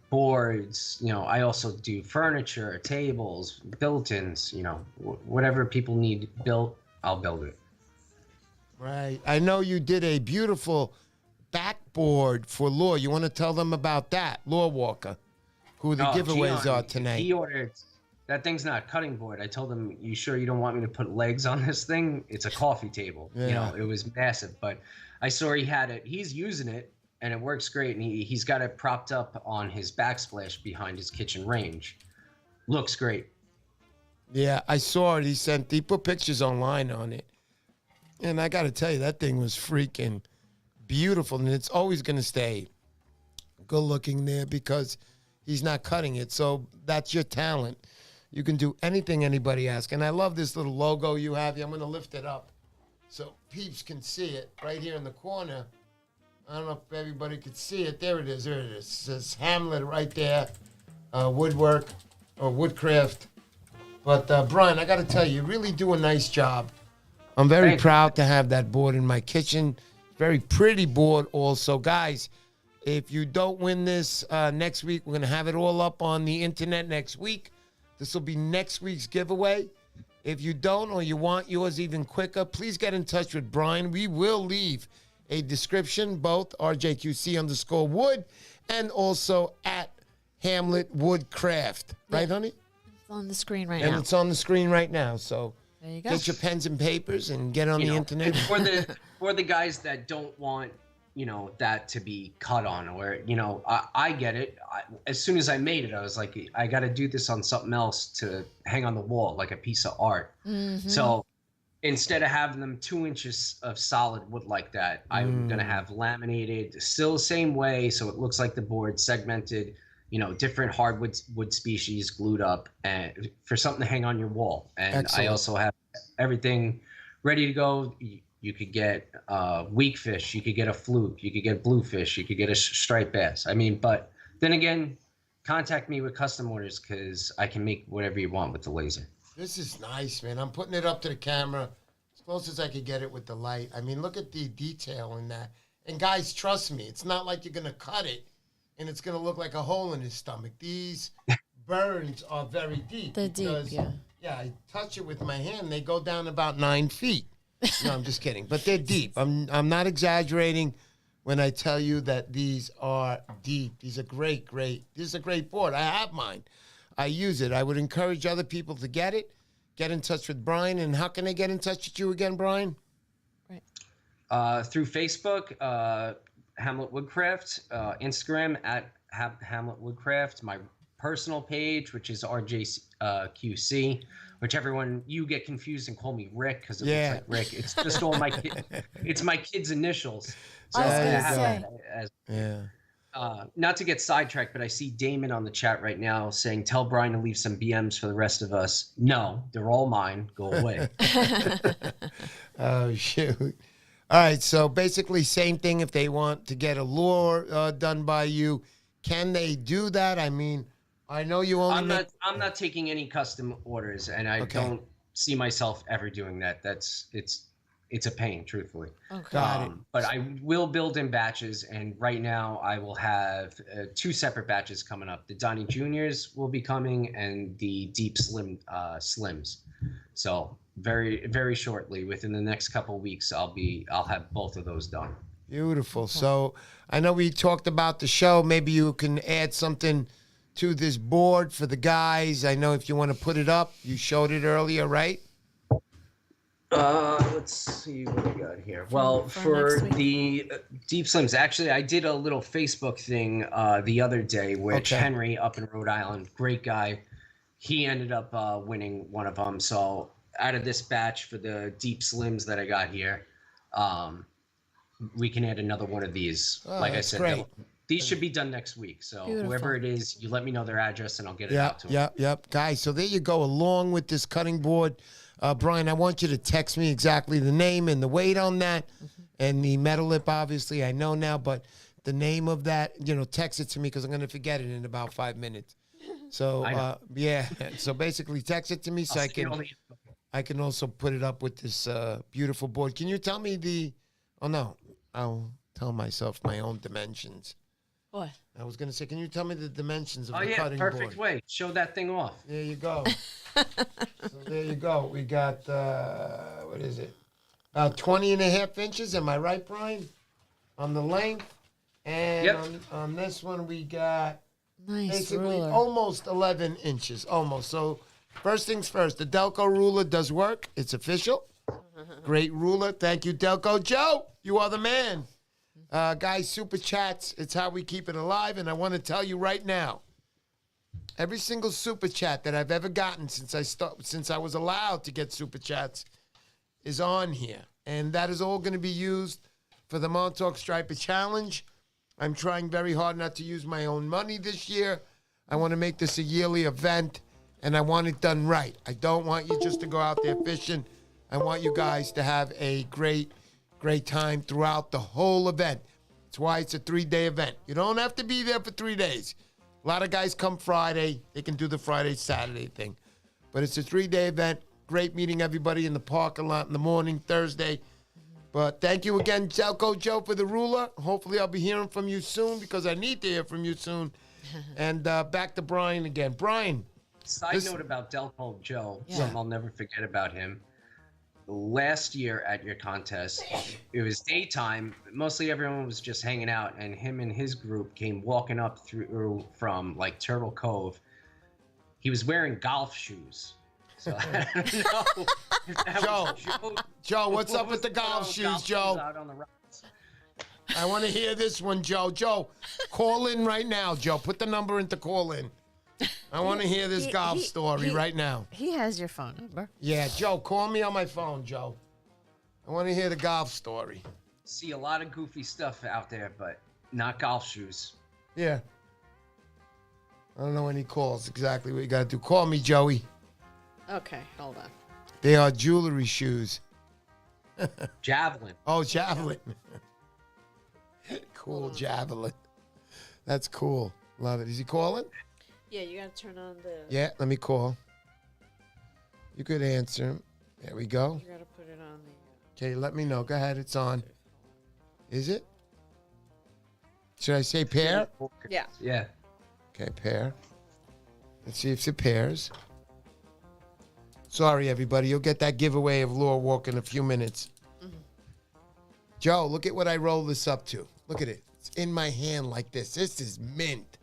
boards, I also do furniture, tables, built-ins, whatever people need built, I'll build it. Right. I know you did a beautiful backboard for Lore. You want to tell them about that, Lore Walker, who the giveaways are tonight. He ordered, that thing's not a cutting board. I told him, you sure you don't want me to put legs on this thing? It's a coffee table. Yeah. It was massive, but I saw he had it. He's using it and it works great. And he's got it propped up on his backsplash behind his kitchen range. Looks great. Yeah, I saw it. He put pictures online on it. And I got to tell you, that thing was freaking beautiful, and it's always going to stay good looking there because he's not cutting it. So that's your talent. You can do anything anybody asks. And I love this little logo you have here. I'm going to lift it up so peeps can see it right here in the corner. I don't know if everybody could see it. There it is. There it is. It says Hamlet right there. Woodwork or Woodcraft. But Brian, I got to tell you, you really do a nice job. I'm very proud to have that board in my kitchen. Very pretty board also. Guys, if you don't win this next week, we're going to have it all up on the internet next week. This will be next week's giveaway. If you don't or you want yours even quicker, please get in touch with Brian. We will leave a description, both RJQC_Wood and also at Hamlet Woodcraft. Right, honey? It's on the screen right now. And it's on the screen right now, so... There you go. Get your pens and papers and get on the internet. For the guys that don't want, that to be cut on, or I get it. As soon as I made it, I was like, I got to do this on something else to hang on the wall, like a piece of art. Mm-hmm. So instead of having them 2 inches of solid wood like that, I'm gonna have laminated, still the same way, so it looks like the board segmented. Different hardwood wood species glued up, and for something to hang on your wall. And excellent. I also have everything ready to go. You could get weak fish, you could get a fluke, you could get bluefish, you could get a striped bass. But then again, contact me with custom orders because I can make whatever you want with the laser. This is nice, man. I'm putting it up to the camera as close as I could get it with the light. Look at the detail in that. And guys, trust me, it's not like you're gonna cut it and it's going to look like a hole in his stomach. These burns are very deep. They're deep, yeah. Yeah, I touch it with my hand. They go down about 9 feet. No, I'm just kidding. But they're deep. I'm not exaggerating when I tell you that these are deep. These are great. This is a great board. I have mine. I use it. I would encourage other people to get it. Get in touch with Brian. And how can they get in touch with you again, Brian? Right. Through Facebook, Hamlet Woodcraft, Instagram at Hamlet Woodcraft, my personal page, which is RJQC, which you get confused and call me Rick because it looks like Rick. It's just all it's my kids' initials. So I was gonna say. not to get sidetracked, but I see Damon on the chat right now saying, "Tell Brian to leave some BMs for the rest of us." No, they're all mine. Go away. Oh, shoot. All right, so basically same thing if they want to get a lure done by you. Can they do that? I mean, I know you only I'm not taking any custom orders, and I don't see myself ever doing that. It's a pain, truthfully. Okay. Got it. But I will build in batches, and right now I will have 2 separate batches coming up. The Donnie Juniors will be coming, and the Deep Slims. So very, very shortly, within the next couple of weeks, I'll have both of those done. Beautiful. So I know we talked about the show. Maybe you can add something to this board for the guys. I know if you want to put it up, you showed it earlier, right? Let's see what we got here. Well, for the Deep Slims, actually, I did a little Facebook thing the other day, which Henry up in Rhode Island, great guy, he ended up winning one of them. So out of this batch for the Deep Slims that I got here, we can add another one of these. Like I said, these should be done next week. So whoever it is, you let me know their address and I'll get it out to them. Yep. Guys, so there you go. Along with this cutting board, Brian, I want you to text me exactly the name and the weight on that and the metal lip, obviously, I know now, but the name of that, text it to me because I'm going to forget it in about 5 minutes. So, so basically text it to me so I can also put it up with this beautiful board. Can you tell me I'll tell myself my own dimensions. What? I was going to say, can you tell me the dimensions of the cutting perfect board? way. Show that thing off. There you go. So there you go. We got, what is it? About 20 and a half inches. Am I right, Brian? On the length. And on this one, we got basically ruler. almost 11 inches. Almost. So first things first, the Delco ruler does work. It's official. Great ruler. Thank you, Delco. Joe, you are the man. Guys, super chats, it's how we keep it alive. And I want to tell you right now, every single super chat that I've ever gotten since I was allowed to get super chats is on here. And that is all going to be used for the Montauk Striper Challenge. I'm trying very hard not to use my own money this year. I want to make this a yearly event, and I want it done right. I don't want you just to go out there fishing. I want you guys to have a great time throughout the whole event. That's why it's a 3-day event. You don't have to be there for 3 days. A lot of guys come Friday. They can do the Friday, Saturday thing. But it's a 3-day event. Great meeting everybody in the parking lot in the morning, Thursday. But thank you again, Delco Joe, for the ruler. Hopefully I'll be hearing from you soon because I need to hear from you soon. And back to Brian again. Brian. Side note about Delco Joe, something I'll never forget about him. Last year at your contest, it was daytime. Mostly everyone was just hanging out, and him and his group came walking up through from like Turtle Cove. He was wearing golf shoes. So I don't know if that was Joe, what's up with the golf shoes, Joe? Out on the rocks. I want to hear this one, Joe. Joe, call in right now, Joe. Put the number in to call in. I want to hear this golf story right now. He has your phone number. Yeah, Joe, call me on my phone, Joe. I want to hear the golf story. See a lot of goofy stuff out there, but not golf shoes. Yeah. I don't know when he calls exactly what you got to do. Call me, Joey. Okay, hold on. They are jewelry shoes. Javelin. Oh, javelin. Cool, javelin. That's cool. Love it. Is he calling? Yeah, you got to turn on the... Yeah, let me call. You could answer him. There we go. You got to put it on the... Okay, let me know. Go ahead, it's on. Is it? Should I say pair? Yeah. Yeah. Okay, pair. Let's see if it pairs. Sorry, everybody. You'll get that giveaway of Lure Walk in a few minutes. Joe, look at what I roll this up to. Look at it. It's in my hand like this. This is mint.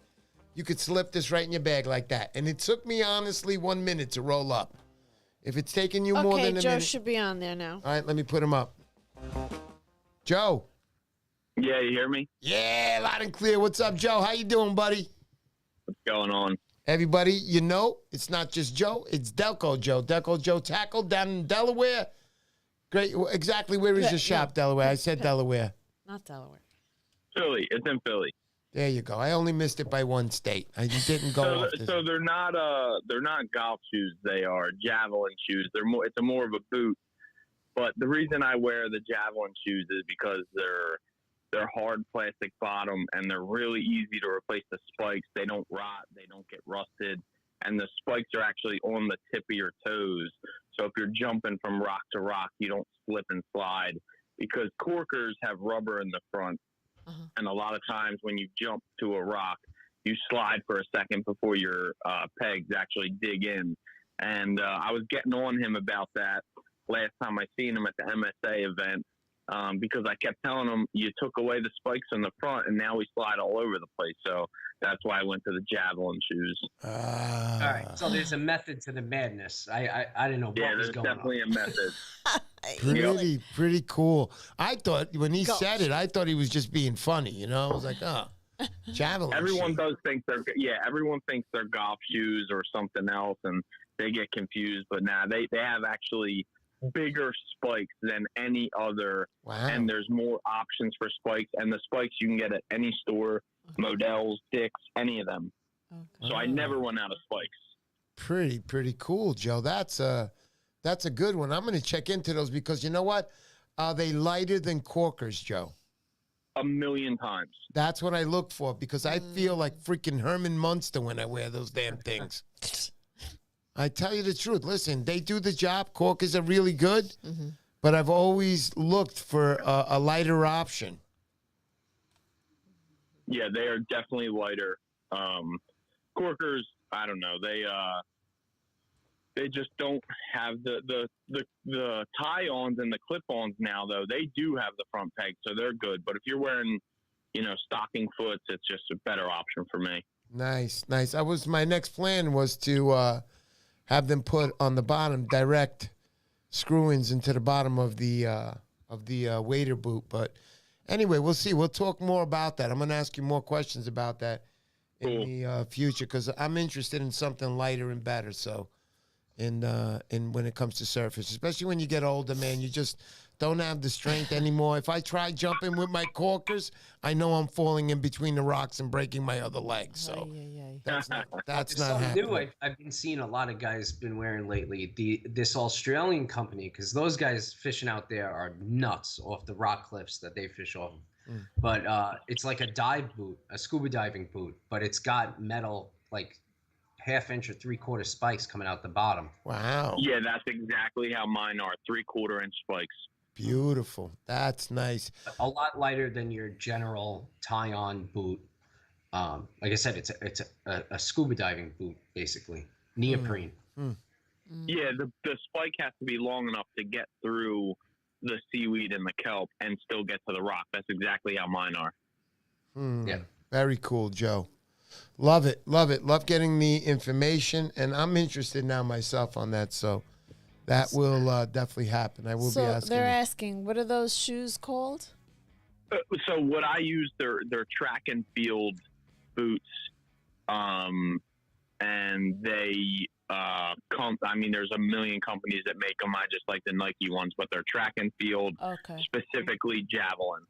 You could slip this right in your bag like that. And it took me, honestly, 1 minute to roll up. If it's taking you more than a minute. Okay, Joe should be on there now. All right, let me put him up. Joe. Yeah, you hear me? Yeah, loud and clear. What's up, Joe? How you doing, buddy? What's going on? Everybody, you know, it's not just Joe. It's Delco Joe. Delco Joe Tackle down in Delaware. Great. Exactly where is your shop, Delaware? I said Delaware. Not Delaware. Philly. It's in Philly. There you go. I only missed it by one state. I didn't go off this. So they're not golf shoes. They are javelin shoes. It's more of a boot. But the reason I wear the javelin shoes is because they're hard plastic bottom and they're really easy to replace the spikes. They don't rot. They don't get rusted. And the spikes are actually on the tip of your toes. So if you're jumping from rock to rock, you don't slip and slide because corkers have rubber in the front. And a lot of times when you jump to a rock, you slide for a second before your pegs actually dig in. And I was getting on him about that last time I seen him at the MSA event because I kept telling him, you took away the spikes in the front and now we slide all over the place. So that's why I went to the javelin shoes. All right. So there's a method to the madness. I didn't know what was going on. Yeah, there's definitely a method. Pretty cool. I thought when he said it, I thought he was just being funny. You know, I was like, oh, javelin. Everyone thinks they're golf shoes or something else, and they get confused. But now they have actually bigger spikes than any other, and there's more options for spikes. And the spikes you can get at any store, Modell's, Dick's, any of them. Okay. So I never run out of spikes. Pretty cool, Joe. That's a good one. I'm going to check into those because you know what? Are they lighter than corkers, Joe? 1,000,000 times. That's what I look for because I feel like freaking Herman Munster when I wear those damn things. I tell you the truth. Listen, they do the job. Corkers are really good, but I've always looked for a lighter option. Yeah, they are definitely lighter. Corkers, I don't know. They just don't have the tie-ons and the clip-ons now, though. They do have the front peg, so they're good. But if you're wearing, stocking foots, it's just a better option for me. Nice. My next plan was to have them put on the bottom direct screw-ins into the bottom of the wader boot. But anyway, we'll see. We'll talk more about that. I'm going to ask you more questions about that in the future because I'm interested in something lighter and better. So. In when it comes to surface, especially when you get older, man, you just don't have the strength anymore. If I try jumping with my corkers, I know I'm falling in between the rocks and breaking my other leg. So that's not happening. New I've been seeing a lot of guys been wearing lately. This Australian company, because those guys fishing out there are nuts off the rock cliffs that they fish off. But it's like a dive boot, a scuba diving boot, but it's got metal like 1/2 or 3/4 spikes coming out the bottom. Wow. Yeah, that's exactly how mine are. 3/4 inch spikes. Beautiful. That's nice. A lot lighter than your general tie-on boot. Like I said, it's a scuba diving boot, basically. Neoprene. Yeah, the spike has to be long enough to get through the seaweed and the kelp and still get to the rock. That's exactly how mine are. Yeah. Very cool, Joe. Love it. Love getting the information, and I'm interested now myself on that, so that will definitely happen. I will be asking. So they're asking, what are those shoes called? So what I use, they're track and field boots, and they there's 1,000,000 companies that make them. I just like the Nike ones, but they're track and field, specifically Javelin.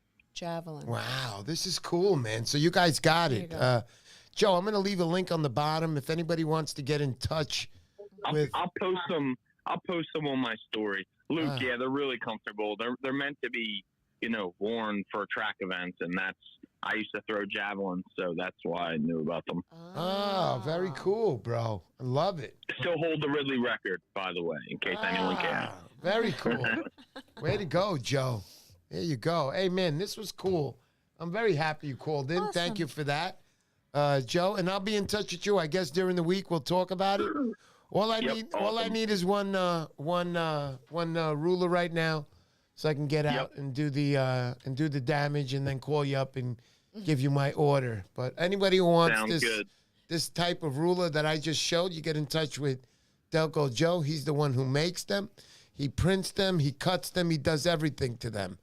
Wow, this is cool, man. So you guys got it. Joe, I'm going to leave a link on the bottom if anybody wants to get in touch with. I'll post them. I'll post them on my story. Luke, yeah, they're really comfortable. They're meant to be, worn for track events, and I used to throw javelins, so that's why I knew about them. Oh, very cool, bro. I love it. Still hold the Ridley record, by the way, in case anyone can. Very cool. Way to go, Joe. There you go. Hey, man, this was cool. I'm very happy you called in. Awesome. Thank you for that, Joe. And I'll be in touch with you, I guess, during the week. We'll talk about it. All I Yep, need, all I awesome. need is one ruler right now, so I can get out and do the damage, and then call you up and give you my order. But anybody who wants Sounds good. this type of ruler that I just showed, you get in touch with Delco Joe. He's the one who makes them. He prints them. He cuts them. He does everything to them.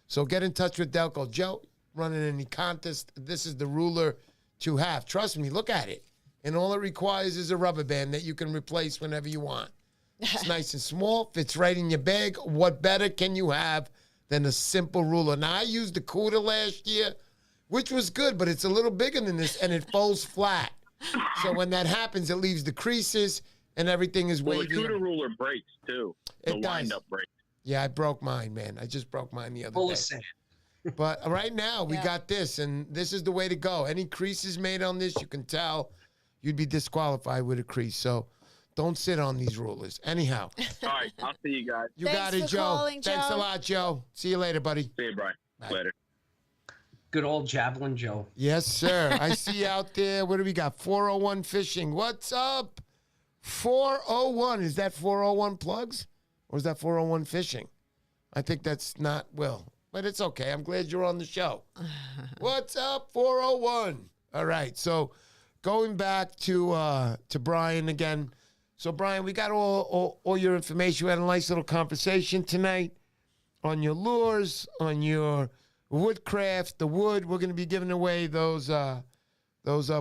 So get in touch with Delco Joe. Running any contest, this is the ruler to have. Trust me, look at it. And all it requires is a rubber band that you can replace whenever you want. It's nice and small, fits right in your bag. What better can you have than a simple ruler? Now, I used the Cuda last year, which was good, but it's a little bigger than this, and it folds flat. So when that happens, it leaves the creases, and everything is Well, the wavy. Cuda ruler breaks, too. The It does. wind-up breaks. Yeah, I broke mine, man. I just broke mine the other Full day. of sand. But right now, we got this, and this is the way to go. Any creases made on this, you can tell you'd be disqualified with a crease. So don't sit on these rulers. Anyhow, All right, I'll see you guys. you Thanks got it, for Joe. calling, Thanks a Joe. lot, Joe. See you later, buddy. See you, Brian. Bye. Later. Good old Javelin Joe. Yes, sir. I see you out there. What do we got? 401 Fishing. What's up? 401. Is that 401 Plugs? Or is that 401 Fishing? I think that's not Will. But it's okay. I'm glad you're on the show. What's up, 401? All right. So going back to Brian again. So, Brian, we got all your information. We had a nice little conversation tonight on your lures, on your woodcraft, the wood. We're going to be giving away those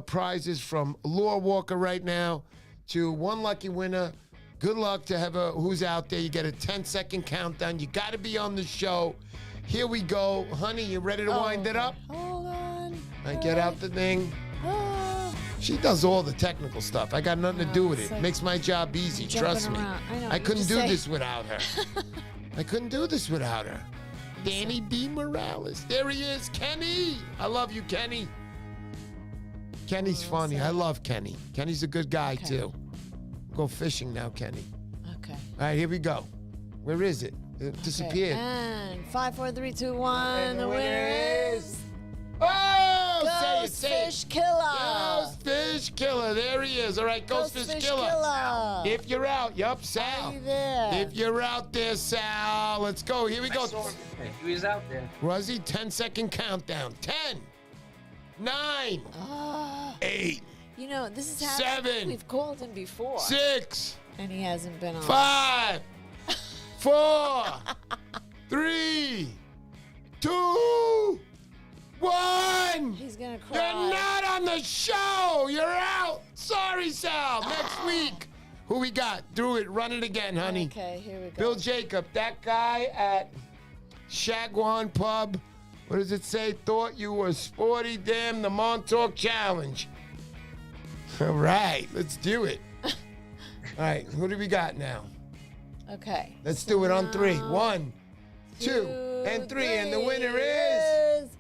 prizes from Lure Walker right now to one lucky winner. Good luck to who's out there. You get a 10-second countdown. You got to be on the show. Here we go. Honey, you ready to wind it up? Hold on. I get out the thing. Ah, She does all the technical stuff. I got nothing to do with it's it. like Makes my job easy. jumping Trust me. around. I know, I you couldn't just do say- this without her. I couldn't do this without her. Danny D. Morales. There he is, Kenny. I love you, Kenny. Kenny's funny. I love Kenny. Kenny's a good guy, too. Go fishing now, Kenny. Okay. All right, here we go. Where is it? It disappeared. And 5, 4, 3, 2, 1. And The winner is Oh, Ghost say it. Fish Killer. Ghost Fish Killer. There he is. All right, Ghost Fish Killer. If you're out, yup, Sal. Are you there? If you're out there, Sal, let's go. Here we I go. saw him. He was out there. Was he? 10-second countdown. 10, 9, Ah, 8, you know, this is happening. 7, We've called him before. 6, And he hasn't been on. 5, 4, 3, 2, 1. He's going to You're cry. not on the show. You're out. Sorry, Sal. Next week. Who we got? Do it. Run it again, honey. Okay, here we go. Bill Jacob, that guy at Shagwan Pub, what does it say? Thought you were sporty. Damn, the Montauk Challenge. All right, let's do it. All right, who do we got now? Okay. Let's so do it on 3. now, 1, 2, and 3. And the winner is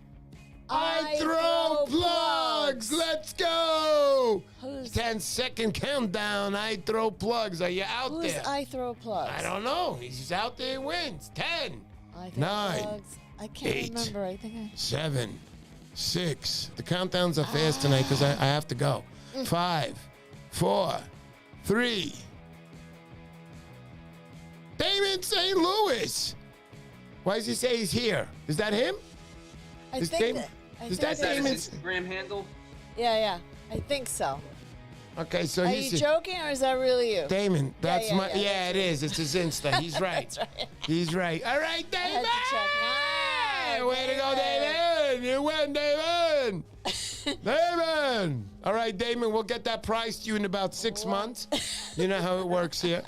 I Throw Plugs. Let's go. Who's 10-second countdown. I Throw Plugs. Are you out who's there? I Throw Plugs? I don't know. He's out there. He wins. 10, I Throw 9, Plugs. I can't 8. remember. I think 7, 6. The countdowns are fast tonight because I have to go. 5, 4, 3. Damon St. Louis. Why does he say he's here? Is that him? I Is think Damon- that, I is think that Is that Damon- his Instagram handle? Yeah. I think so. Okay, so Are he's you joking or is that really you? Damon. That's yeah, my. yeah, Yeah, it is. It's his Insta. He's right. That's right. He's right. All right, I Damon. had to check. Hey, Ah, way to go, Damon. You win, Damon. Damon. All right, Damon, we'll get that prize to you in about 6 months. You know how it works here.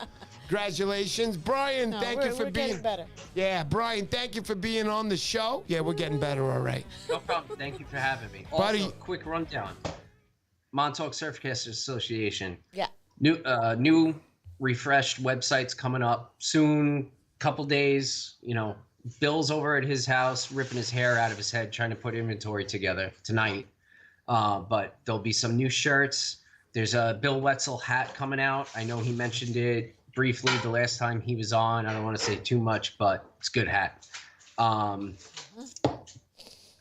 Congratulations. Brian, No, thank you for we're being. getting better. Yeah, Brian, thank you for being on the show. Yeah, we're getting better, all right. No problem. Thank you for having me. Buddy. Also, quick rundown. Montauk Surfcaster Association. Yeah. New refreshed websites coming up soon. Couple days. You know, Bill's over at his house ripping his hair out of his head trying to put inventory together tonight. But there'll be some new shirts. There's a Bill Wetzel hat coming out. I know he mentioned it briefly the last time he was on. I don't want to say too much, but it's a good hat.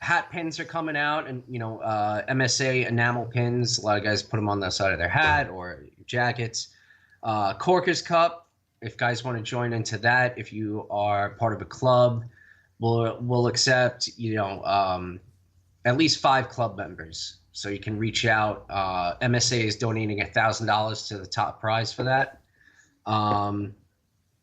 Hat pins are coming out, and MSA enamel pins. A lot of guys put them on the side of their hat or jackets. Corkers Cup, if guys want to join into that, if you are part of a club, we'll accept, at least 5 club members. So you can reach out. MSA is donating $1,000 to the top prize for that.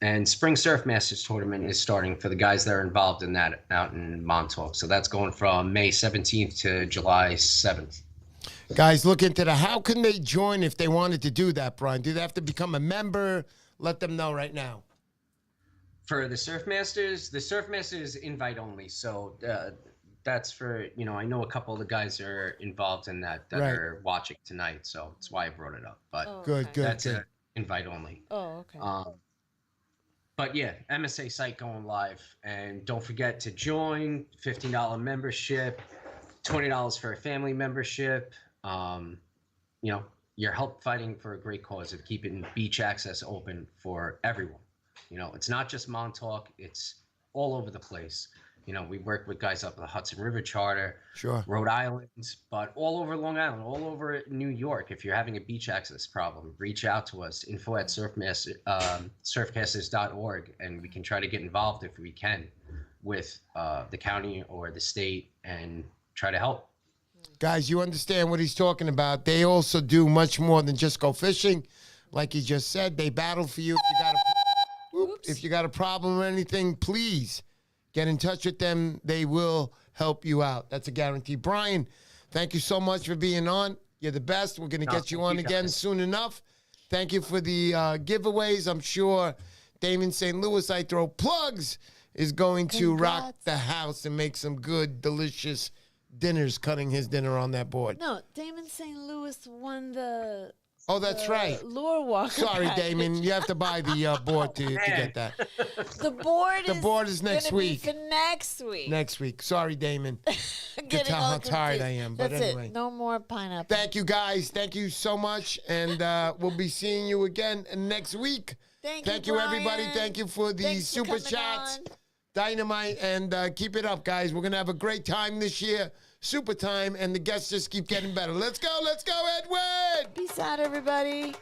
And Spring Surf Masters tournament is starting for the guys that are involved in that out in Montauk. So that's going from May 17th to July 7th. Guys, look into that. How can they join if they wanted to do that, Brian? Do they have to become a member? Let them know right now. For the Surf Masters is invite only. So that's for, I know a couple of the guys are involved in that are watching tonight. So that's why I brought it up. But Good. That's invite only. Oh, okay. But yeah, MSA site going live. And don't forget to join. $15 membership, $20 for a family membership. You're help fighting for a great cause of keeping beach access open for everyone. It's not just Montauk, it's all over the place. We work with guys up at the Hudson River Charter, Sure. Rhode Island, but all over Long Island, all over New York. If you're having a beach access problem, reach out to us, info@surfcasters.org, and we can try to get involved if we can with the county or the state and try to help. Guys, you understand what he's talking about. They also do much more than just go fishing. Like he just said, they battle for you. If you got a problem or anything, please get in touch with them. They will help you out. That's a guarantee. Brian, thank you so much for being on. You're the best. We're going to get you on again soon enough. Thank you for the giveaways. I'm sure Damon St. Louis, I throw plugs, is going to rock the house and make some good, delicious dinners, cutting his dinner on that board. No, Damon St. Louis won the... Oh, that's right. Lure Walker. Sorry, package. Damon. You have to buy the board to get that. The board is next week. For next week. Next week. Sorry, Damon. You can tell how tired I am. But That's anyway. it. No more pineapple. Thank you, guys. Thank you so much. And we'll be seeing you again next week. Thank you, Brian. everybody. Thank you for the Thanks for super coming chats. on. Dynamite. And keep it up, guys. We're going to have a great time this year. Super time. And the guests just keep getting better. Let's go. Let's go, Edward. Peace out, everybody.